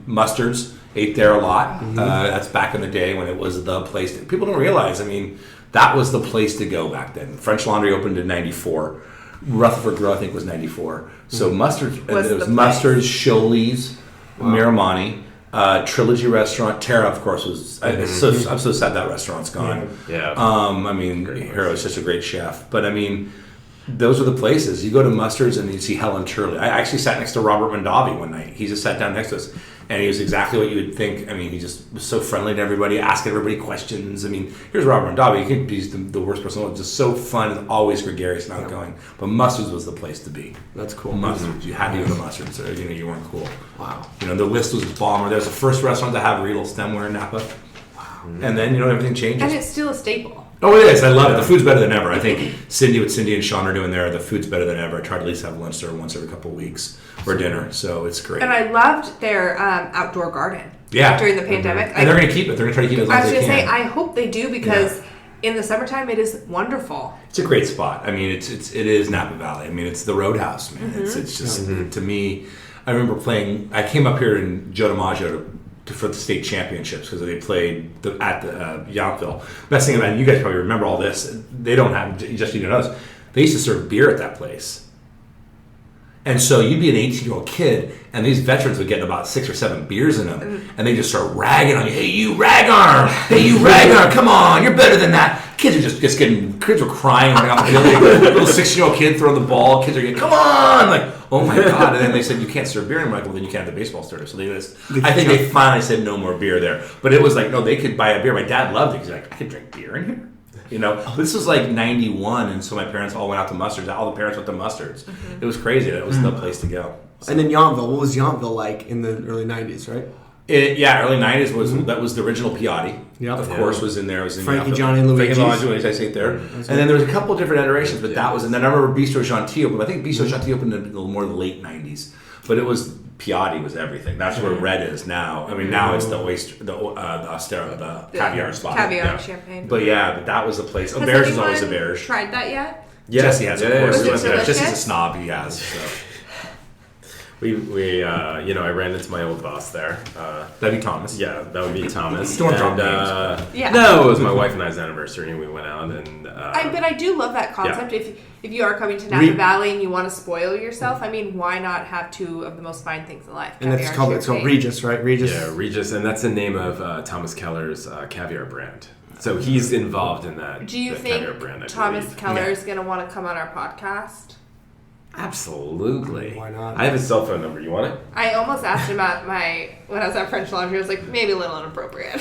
Mustards, ate there a lot. That's back in the day when it was the place. People don't realize, I mean, that was the place to go back then. French Laundry opened in 94. Rutherford Grill, I think, was 94. So Mustards, there was Mustards, Sholi's, Miramani, Trilogy Restaurant. Terra, of course, was. I'm so sad that restaurant's gone. Yeah. I mean, Hero is such a great chef. But I mean, those are the places. You go to Mustards and you see Helen Turley. I actually sat next to Robert Mondavi one night. He just sat down next to us. And he was exactly what you would think. I mean, he just was so friendly to everybody, asking everybody questions. I mean, here's Robert Mondavi. He's the worst person in the world. Just so fun and always gregarious and outgoing. But Mustards was the place to be. That's cool. Mustards. You had to go to Mustards or, you weren't cool. Wow. The list was bomber. There was the first restaurant to have Riedel Stemware in Napa. Wow. And then, everything changes. And it's still a staple. Oh, it is. I love it. The food's better than ever. I think Cindy and Sean are doing there. The food's better than ever. I try to at least have lunch there once every couple of weeks or dinner. So it's great. And I loved their outdoor garden. Yeah. During the pandemic. And they're going to keep it. They're going to try to keep it as long I was as they going to can. say, I hope they do because in the summertime it is wonderful. It's a great spot. I mean, it is Napa Valley. I mean, it's the Roadhouse, man. It's just, to me, I remember playing, I came up here in Joe DiMaggio for the state championships because they played at the Yountville. Best thing about you guys probably remember all this. They don't have just you know us. They used to serve beer at that place, and so you'd be an 18-year-old kid, and these veterans would get about 6 or 7 beers in them, and they just start ragging on you. Hey, you rag arm! Hey, you rag arm! Come on, you're better than that. Kids are just getting. Kids were crying running off the building. Little 16-year-old kid throwing the ball. Kids are getting, come on! Like, oh my god! And then they said you can't serve beer. And I'm like, well, then you can't have the baseball starter. So I think they finally said no more beer there. But it was like, no, they could buy a beer. My dad loved it. He's like, I could drink beer in here. This was like 91, and so my parents all went out to Mustards. All the parents went to Mustards. It was crazy. That was the place to go. So. And then Yountville. What was Yountville like in the early 90s, right? Early 90s was that was the original Piatti. Yep. Of course, was in there. It was in Frankie, Yountville. Johnny, and Luigi's. Frankie, Johnny, I say there. And then there was a couple of different iterations, but that was. And then I remember Bistro Gentil opened. I think Bistro Gentil opened in more in the late 90s. But it was Piatti was everything. That's where Red is now. I mean, now it's the oyster, the Ostera, the caviar spot. Caviar and champagne. But but that was the place. Has Auberge is anyone always Auberge. tried that yet? Yeah. Jesse has, of Yeah, course. we went there. Jesse's a snob. He has. So. We I ran into my old boss there. That'd be Thomas. Yeah, that would be Thomas. Don't drop And, names. Yeah. No, it was my wife and I's anniversary, and we went out and. But I do love that concept. If you are coming to Napa Valley and you want to spoil yourself, I mean, why not have 2 of the most fine things in life? And it's called Regis, right? Regis. Yeah, Regis, and that's the name of Thomas Keller's caviar brand. So he's involved in that. Do you that think caviar brand, I Thomas believe. Keller is going to want to come on our podcast? Absolutely. Why not? I have his cell phone number. You want it? I almost asked him at when I was at French Laundry. I was like, maybe a little inappropriate.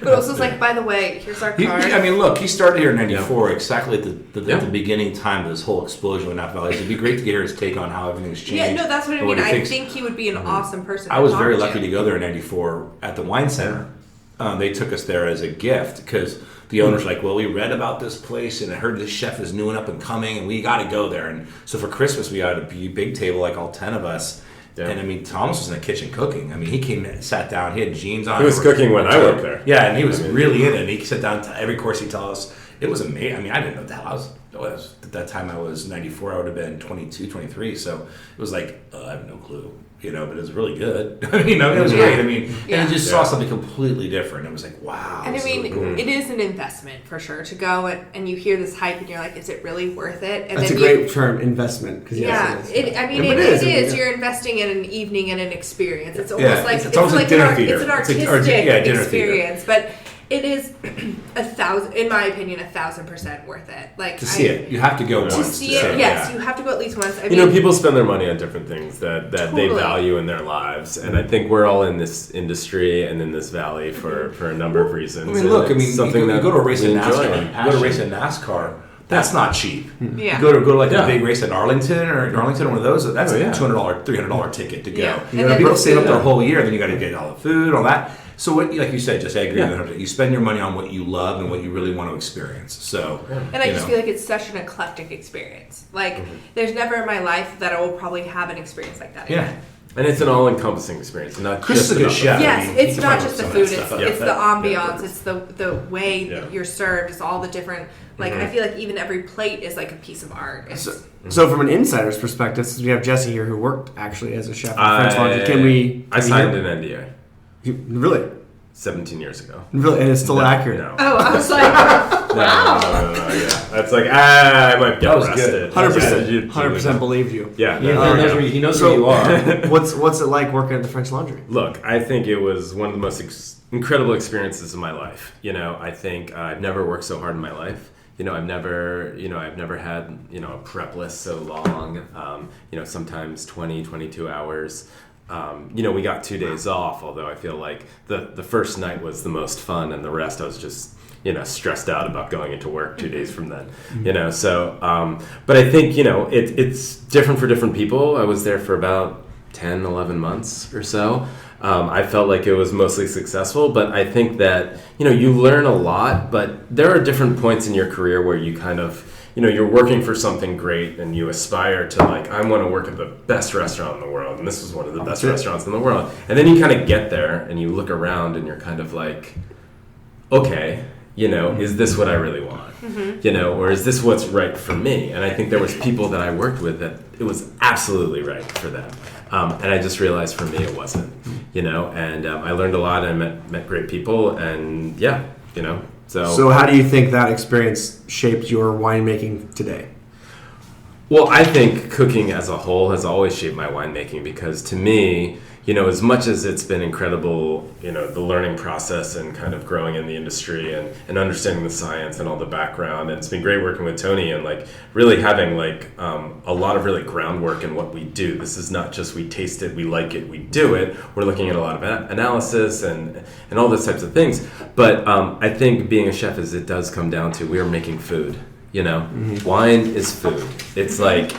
But also was like, by the way, here's our card. I mean, look, he started here in '94, exactly at the beginning time of this whole explosion in Napa Valley. It'd be great to hear his take on how everything's changed. Yeah, no, that's what I and mean. he I thinks. think he would be an awesome person. I was very lucky to go there in '94 at the wine center. They took us there as a gift because the owner's like, well, we read about this place and I heard this chef is new and up and coming and we got to go there. And so for Christmas, we got a big table, like all 10 of us. Yeah. And I mean, Thomas was in the kitchen cooking. I mean, he came and sat down. He had jeans on. He was cooking when I worked there. Yeah, and he was really in it. And he sat down to every course he taught us. It was amazing. I mean, I didn't know what the hell I was. At that time, I was 94. I would have been 22, 23. So it was like, I have no clue. But it was really good. It was great. I mean, and I just saw something completely different. It was like, wow. And I mean, really cool. it is an investment for sure to go and you hear this hype and you're like, is it really worth it? And That's then a great term, investment. Cause it is. You're investing in an evening and an experience. It's almost like it's almost like dinner theater. It's an artistic experience, but it is in my opinion, 1,000% worth it. Like to see it, you have to go once. To see it, yes, you have to go at least once. I mean, people spend their money on different things that they value in their lives, and I think we're all in this industry and in this valley for a number of reasons. I mean, look, something you go to a race in NASCAR. You go to a race in NASCAR. That's not cheap. Yeah. You go to like a big race in Arlington or one of those. That's a $200, $300 ticket to go. Yeah. People save up their whole year, then you got to get all the food, all that. So what, like you said, just I agree with it. You spend your money on what you love and what you really want to experience. So, and I just feel like it's such an eclectic experience. Like there's never in my life that I will probably have an experience like that again. And it's an all-encompassing experience, not Chris just is a good chef. Yes, I mean, it's not just the food; it's the ambiance, Yeah. it's the way that you're served, it's all the different. Like I feel like even every plate is like a piece of art. So from an insider's perspective, since we have Jesse here who worked actually as a chef at French Laundry, I signed an NDA. Really? 17 years ago. Really, and it's still accurate. No. Oh, I was like, wow. No, yeah. That's like, I might get arrested. 100% believed you. Yeah. He knows who you are. What's it like working at the French Laundry? Look, I think it was one of the most incredible experiences of my life. I think I've never worked so hard in my life. I've never had, a prep list so long, sometimes 20, 22 hours. We got 2 days off, although I feel like the first night was the most fun and the rest I was just, stressed out about going into work 2 days from then, so, but I think, it's different for different people. I was there for about 10, 11 months or so. I felt like it was mostly successful, but I think that, you learn a lot, but there are different points in your career where you kind of, you're working for something great and you aspire to like, I want to work at the best restaurant in the world. And this was one of the best restaurants in the world. And then you kind of get there and you look around and you're kind of like, okay, is this what I really want? Or is this what's right for me? And I think there was people that I worked with that it was absolutely right for them. And I just realized for me it wasn't, and I learned a lot and met great people and So how do you think that experience shaped your winemaking today? Well, I think cooking as a whole has always shaped my winemaking because to me, as much as it's been incredible, the learning process and kind of growing in the industry and understanding the science and all the background, and it's been great working with Tony and like really having like a lot of really groundwork in what we do. This is not just we taste it, we like it, we do it. We're looking at a lot of analysis and all those types of things. But I think being a chef it does come down to we are making food. Wine is food. It's like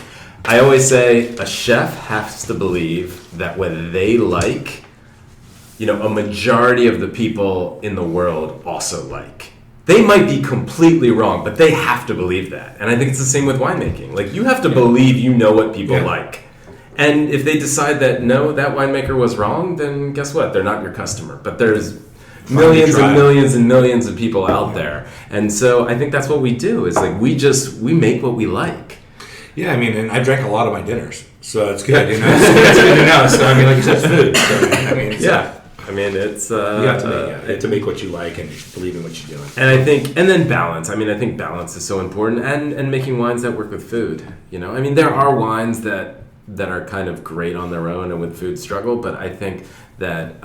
I always say a chef has to believe that what they like, a majority of the people in the world also like. They might be completely wrong, but they have to believe that. And I think it's the same with winemaking. Like you have to believe what people like. And if they decide that no, that winemaker was wrong, then guess what? They're not your customer. But there's millions and millions and millions of people out there. And so I think that's what we do is like we make what we like. Yeah, I mean, and I drank a lot of my dinners, so it's good, It's good to know. So I mean, like you said, it's food. So, I mean, it's you have to make what you like and believe in what you're doing. And I think, and then balance. I mean, I think balance is so important, and making wines that work with food. I mean, there are wines that are kind of great on their own and with food struggle, but I think that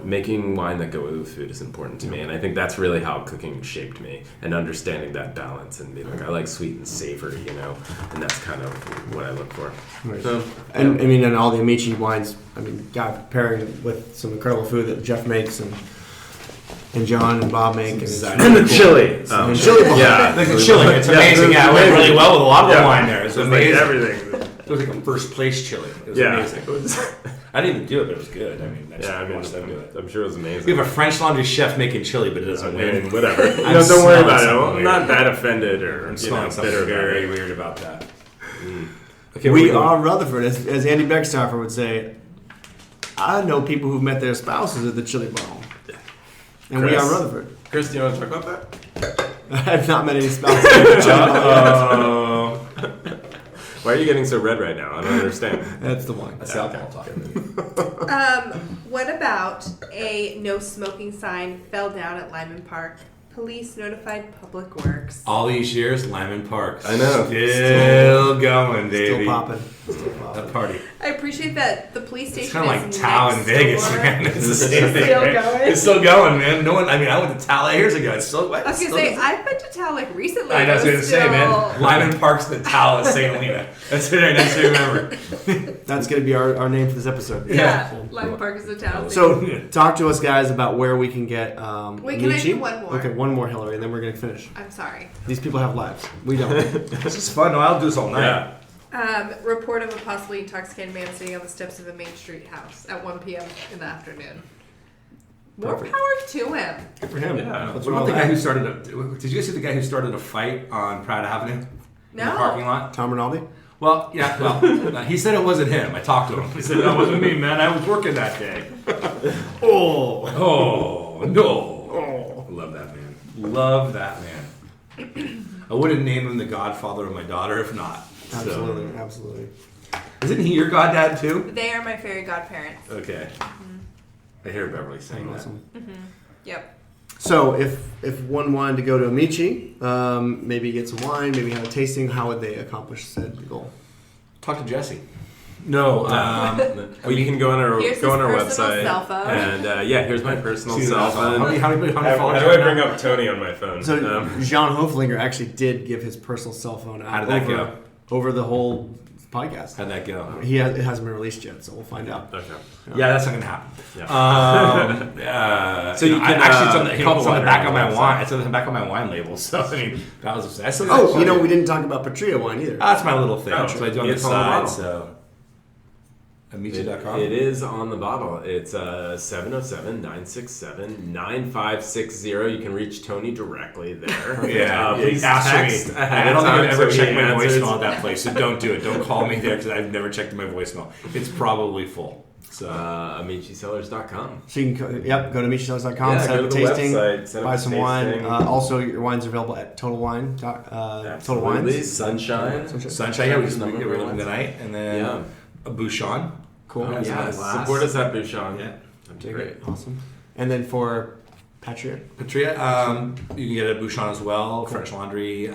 making wine that go with food is important to me, and I think that's really how cooking shaped me and understanding that balance and being like I like sweet and savory, and that's kind of what I look for. Right. So, and I mean, and all the Amici wines. I mean, pairing with some incredible food that Jeff makes and John and Bob make, and the chili, and chili, the chili. It's amazing. Yeah, it went really well with a lot of the wine there. It's amazing. Like everything. It was like a first place chili. It was amazing. I didn't even do it, but it was good. I mean, I'm sure it was amazing. We have a French Laundry chef making chili, but it doesn't win. Whatever. Don't worry about it. I'm not that offended or I'm smelling something very weird about that. Okay, we we're are Rutherford, as Andy Beckstoffer would say. I know people who've met their spouses at the Chili Ball. And we Chris? are Rutherford. Chris, do you want to talk about that? I have not met any spouses at the Chili Ball Why are you getting so red right now? I don't understand. yet. That's the one. That's alcohol talking. What about a no smoking sign fell down at Lyman Park? Police notified Public Works. All these years, Lyman Park. I know. Still going, baby. Still popping. That party. I appreciate that the police station It's kind of like is Tao in next Vegas, door. man. It's the same thing. Still right? going. It's still going, man. No one. I mean, I went to Tao years ago. It's still. I was gonna say I've been to Tao like recently. I know. I was but gonna say, still- man. Lyman Park's the Tao at St. Helena. That's what I next to remember. That's going to be our name for this episode. Yeah, Lyman Park is the Tao. So, talk to us, guys, about where we can get Wait, can I Michi. do one more? Okay, one more, Hillary, and then we're going to finish. I'm sorry. These people have lives. We don't. This is fun. No, I'll do this all night. Yeah. Report of a possibly intoxicated man sitting on the steps of a Main Street house at 1 p.m. in the afternoon. More Perfect. power to him. Good for him. Yeah. What's What wrong about the with guy who that? started? Did you guys see the guy who started a fight on Pratt Avenue? In the No. parking lot. Tom Rinaldi? Well, yeah. Well, he said it wasn't him. I talked to him. He said that wasn't me, man. I was working that day. Oh no! Oh, love that man. Love that man. I wouldn't name him the godfather of my daughter if not. So. Absolutely, absolutely. Isn't he your goddad too? They are my fairy godparents. Okay. I hear Beverly saying Awesome. Yep. So, if one wanted to go to Amici, maybe get some wine, maybe have a tasting, how would they accomplish said goal? that. Talk to Jesse. No. Well, you can go on our Here's his personal website cell phone. and yeah, here's my personal See cell that? phone. How many How followers do you I have bring now? up Tony on my phone? So, Jean Hoflinger actually did give his personal cell phone out How did that go? over the whole podcast. How'd that go? It hasn't been released yet, so we'll find out. Okay. Yeah, that's not gonna happen. Yeah. So you can actually it's on the, couple it's on the letter back on of the my website. wine. It's on the back of my wine label. So I mean, that was. I still Oh, you know, we didn't talk about Patria wine either. that's my little thing. Oh, That's what I do on the it's on the side. bottle. So. Amici.com. It is on the bottle. It's 707-967-9560. You can reach Tony directly there. Yeah, Please ask text me. ahead I don't of think I've time ever so checked he my answers. voicemail at that place, so don't do it. Don't call me there because I've never checked my voicemail. It's probably full. So AmiciCellars.com. So you can go to MichiSellers.com, Yeah, set go up to a the tasting, website, set up buy a some wine. tasting. Also, your wine's available at Total Wine. Total Absolutely. Wines. Sunshine. Sunshine, yeah, we're looking tonight, and then Yeah. a Bouchon. Cool. Oh, That's yeah. nice. Support us at Bouchon. Yeah. That'd be Dig great. it. Awesome. And then for Patria, Patria, you can get it at Bouchon as well. French Laundry. In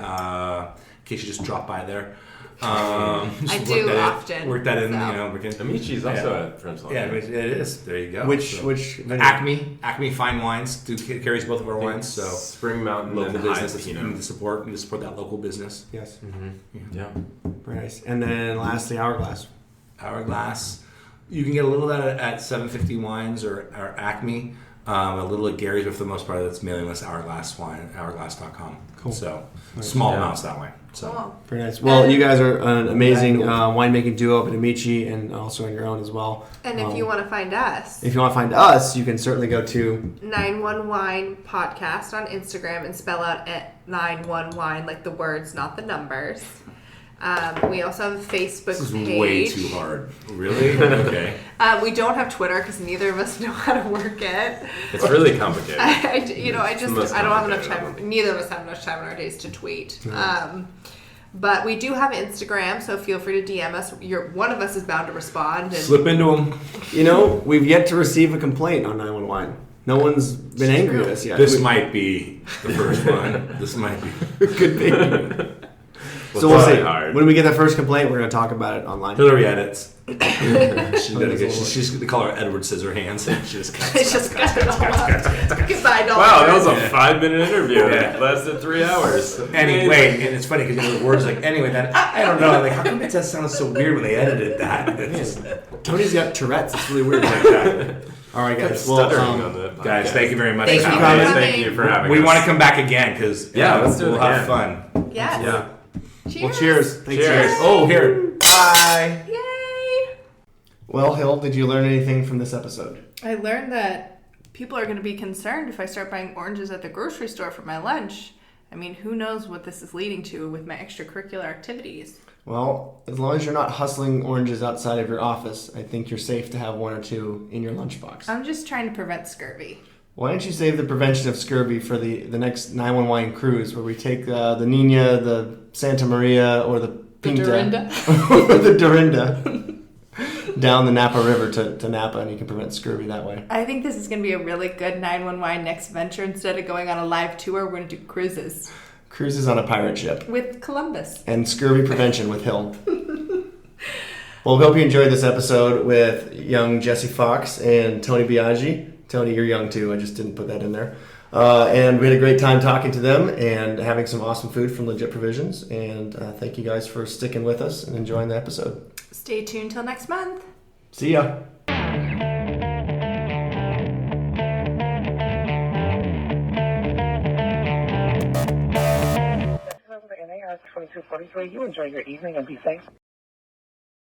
case you just drop by there. I just do work that often, In, work that in. so. You know, we can. Amici's also at French Yeah, Laundry. it is. There you go. which So- venue? Acme Fine Wines carries both of our wines. So Spring Mountain local and business. Highest You Pinot. need to support that local business. Yes, Yeah. very nice. And then lastly, Hourglass. Hourglass. You can get a little of that at 750 Wines or Acme. A little at Gary's, but for the most part, that's mailing list Hourglass Wine, hourglass.com. Cool. So small Yeah. amounts that way. So Cool. Very nice. Well, you guys are an amazing Yeah. winemaking duo up at Amici and also on your own as well. And if you want to find us, If you want to find us, you can certainly go to 91 Wine Podcast on Instagram and spell out at 91 Wine, like the words, not the numbers. We also have a Facebook this is page. way too hard. Really? Okay. We don't have Twitter because neither of us know how to work it. It's really complicated. I the don't most have enough complicated time. Neither of us have enough time in our days to tweet. But we do have Instagram, so feel free to DM us. One of us is bound to respond. And Slip into them. we've yet to receive a complaint on 91 Wine. No one's been angry at us yet. This might be the first one. This might be. could be. Well, So we'll try see. hard. When we get that first complaint, we're going to talk about it online. Hillary edits. She's gonna get. She's the color Edward Scissorhands. She just cuts. it's just goodbye, dollar. Wow, that was a Yeah. 5-minute interview. Yeah. It lasted 3 hours. Anyway, and it's funny because the words like anyway. That I don't know. Like how come it just sounded so weird when they edited that? It's just, Tony's got Tourette's. It's really weird. All right, guys. Well, Stuttering on the podcast. guys, thank you very much. Thanks for for coming. coming. Thank you for having We us. want to come back again because Yeah, let's do it we'll have again. fun. Yes. Yeah. Cheers. well, cheers. Thanks, Cheers. guys. Oh, here. Bye. Yay. Well, Hill, did you learn anything from this episode? I learned that people are going to be concerned if I start buying oranges at the grocery store for my lunch. I mean, who knows what this is leading to with my extracurricular activities. Well, as long as you're not hustling oranges outside of your office, I think you're safe to have 1 or 2 in your lunchbox. I'm just trying to prevent scurvy. Why don't you save the prevention of scurvy for the next 911 cruise where we take the Nina, the Santa Maria, or the Pinta, or the Dorinda down the Napa River to Napa, and you can prevent scurvy that way. I think this is going to be a really good 911 next venture. Instead of going on a live tour, we're going to do cruises. Cruises on a pirate ship. With Columbus. And scurvy prevention with Hill. Well, we hope you enjoyed this episode with young Jesse Fox and Tony Biagi. Tony, you're young too. I just didn't put that in there. And we had a great time talking to them and having some awesome food from Legit Provisions. And thank you guys for sticking with us and enjoying the episode. Stay tuned till next month. See ya. 2243. You enjoy your evening and be safe.